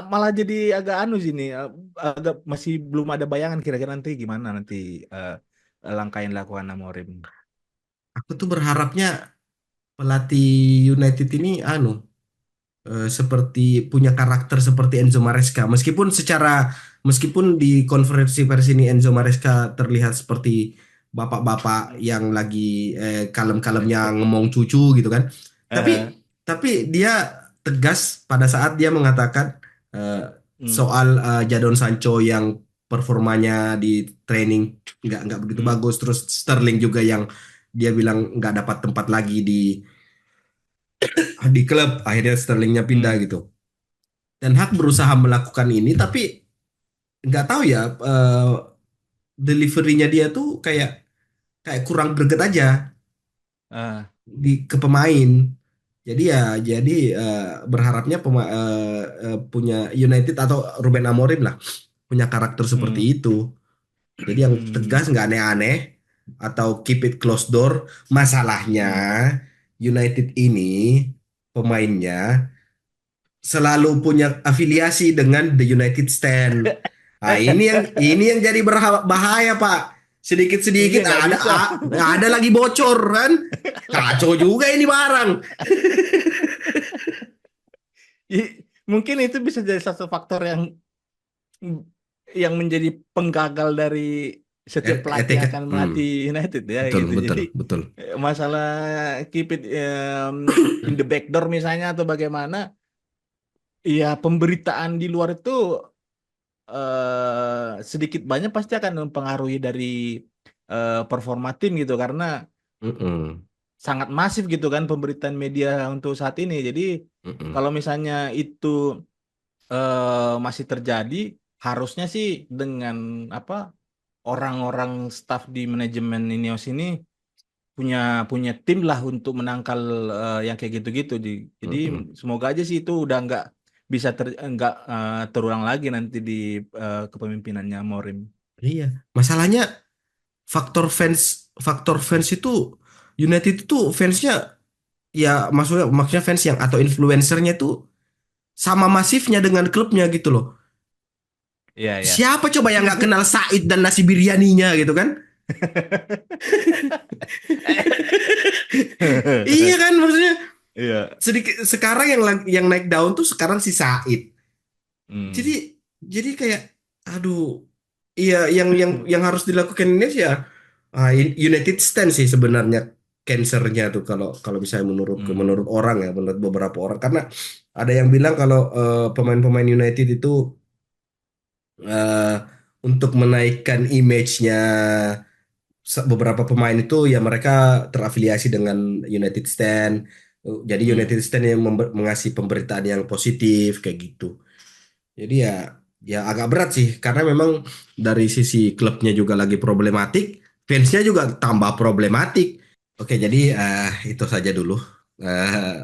malah jadi agak anu sini, agak masih belum ada bayangan kira-kira nanti gimana nanti, eh, langkah yang dilakukan Amorim. Aku tuh berharapnya pelatih United ini seperti punya karakter seperti Enzo Maresca. Meskipun di konferensi pers ini Enzo Maresca terlihat seperti bapak-bapak yang lagi kalem-kalemnya ngomong cucu gitu kan. Tapi Eh, tapi dia tegas pada saat dia mengatakan eh, hmm, soal Jadon Sancho yang performanya di training nggak begitu hmm, bagus. Terus Sterling juga yang dia bilang nggak dapat tempat lagi di klub. Akhirnya Sterlingnya pindah hmm, gitu. Ten Hag berusaha melakukan ini tapi nggak tahu ya deliverynya dia tuh kayak kayak kurang greget aja ke pemain. Jadi berharapnya punya United atau Ruben Amorim lah punya karakter seperti hmm, itu. Jadi yang tegas hmm, nggak aneh-aneh atau keep it closed door. Masalahnya hmm. United ini pemainnya selalu punya afiliasi dengan The United Stand. Nah, ini yang jadi bahaya, Pak. Iya Sedikit-sedikit nggak bisa. ada lagi bocor kan. Kacau juga ini barang. Mungkin itu bisa jadi satu faktor yang menjadi penggagal dari setiap pelatih yang Etika. akan melatih United ya Betul, gitu. betul, Jadi betul. masalah keep it, in the back door misalnya atau bagaimana, Iya, pemberitaan di luar itu sedikit banyak pasti akan mempengaruhi dari performa tim gitu karena Mm-mm, sangat masif gitu kan pemberitaan media untuk saat ini. Jadi mm-mm, kalau misalnya itu masih terjadi, harusnya sih dengan apa orang-orang staf di manajemen Ineos ini punya punya tim lah untuk menangkal yang kayak gitu-gitu. Jadi mm-mm. semoga aja sih itu udah bisa nggak terulang lagi nanti di kepemimpinannya Morim. Iya, masalahnya faktor fans itu United itu fansnya ya maksudnya fans yang atau influencernya itu sama masifnya dengan klubnya gitu loh. Iya ya. Siapa coba yang nggak kenal Said dan nasi biryaninya gitu kan? Iya kan maksudnya Iya. sedikit sekarang yang naik daun tuh sekarang si Said. Jadi Hmm. jadi kayak aduh iya yang harus dilakukan ini ya United stand sih sebenarnya cancernya tuh kalau kalau misalnya menurut Hmm. orang ya menurut beberapa orang karena ada yang bilang kalau pemain-pemain United itu eh, untuk menaikkan image-nya beberapa pemain itu ya mereka terafiliasi dengan United Stand. Jadi Hmm. United Stand yang mengasih pemberitaan yang positif kayak gitu. Jadi ya agak berat sih karena memang dari sisi klubnya juga lagi problematik, fansnya juga tambah problematik. Oke, jadi itu saja dulu. Eh,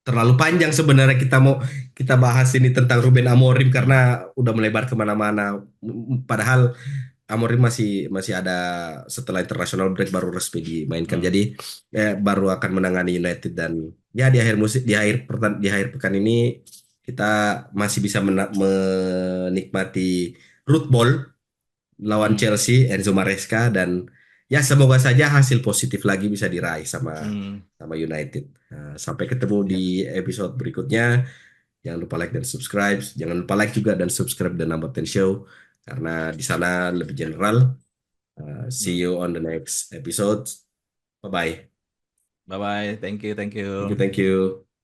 Terlalu panjang sebenarnya kita bahas ini tentang Ruben Amorim karena udah melebar kemana-mana. Padahal Amorim masih masih ada setelah international break baru resmi dimainkan. Hmm. Jadi baru akan menangani United dan ya di akhir pekan ini kita masih bisa menikmati root ball lawan Hmm. Chelsea Enzo Maresca dan ya semoga saja hasil positif lagi bisa diraih sama Hmm. sama United. Sampai ketemu di Ya. episode berikutnya. Jangan lupa like dan subscribe. Jangan lupa like juga dan subscribe The Number 10 Show karena di sana lebih general. See Hmm. you on the next episode. Bye bye. Bye bye. Thank you. Thank Thank you, you. thank you.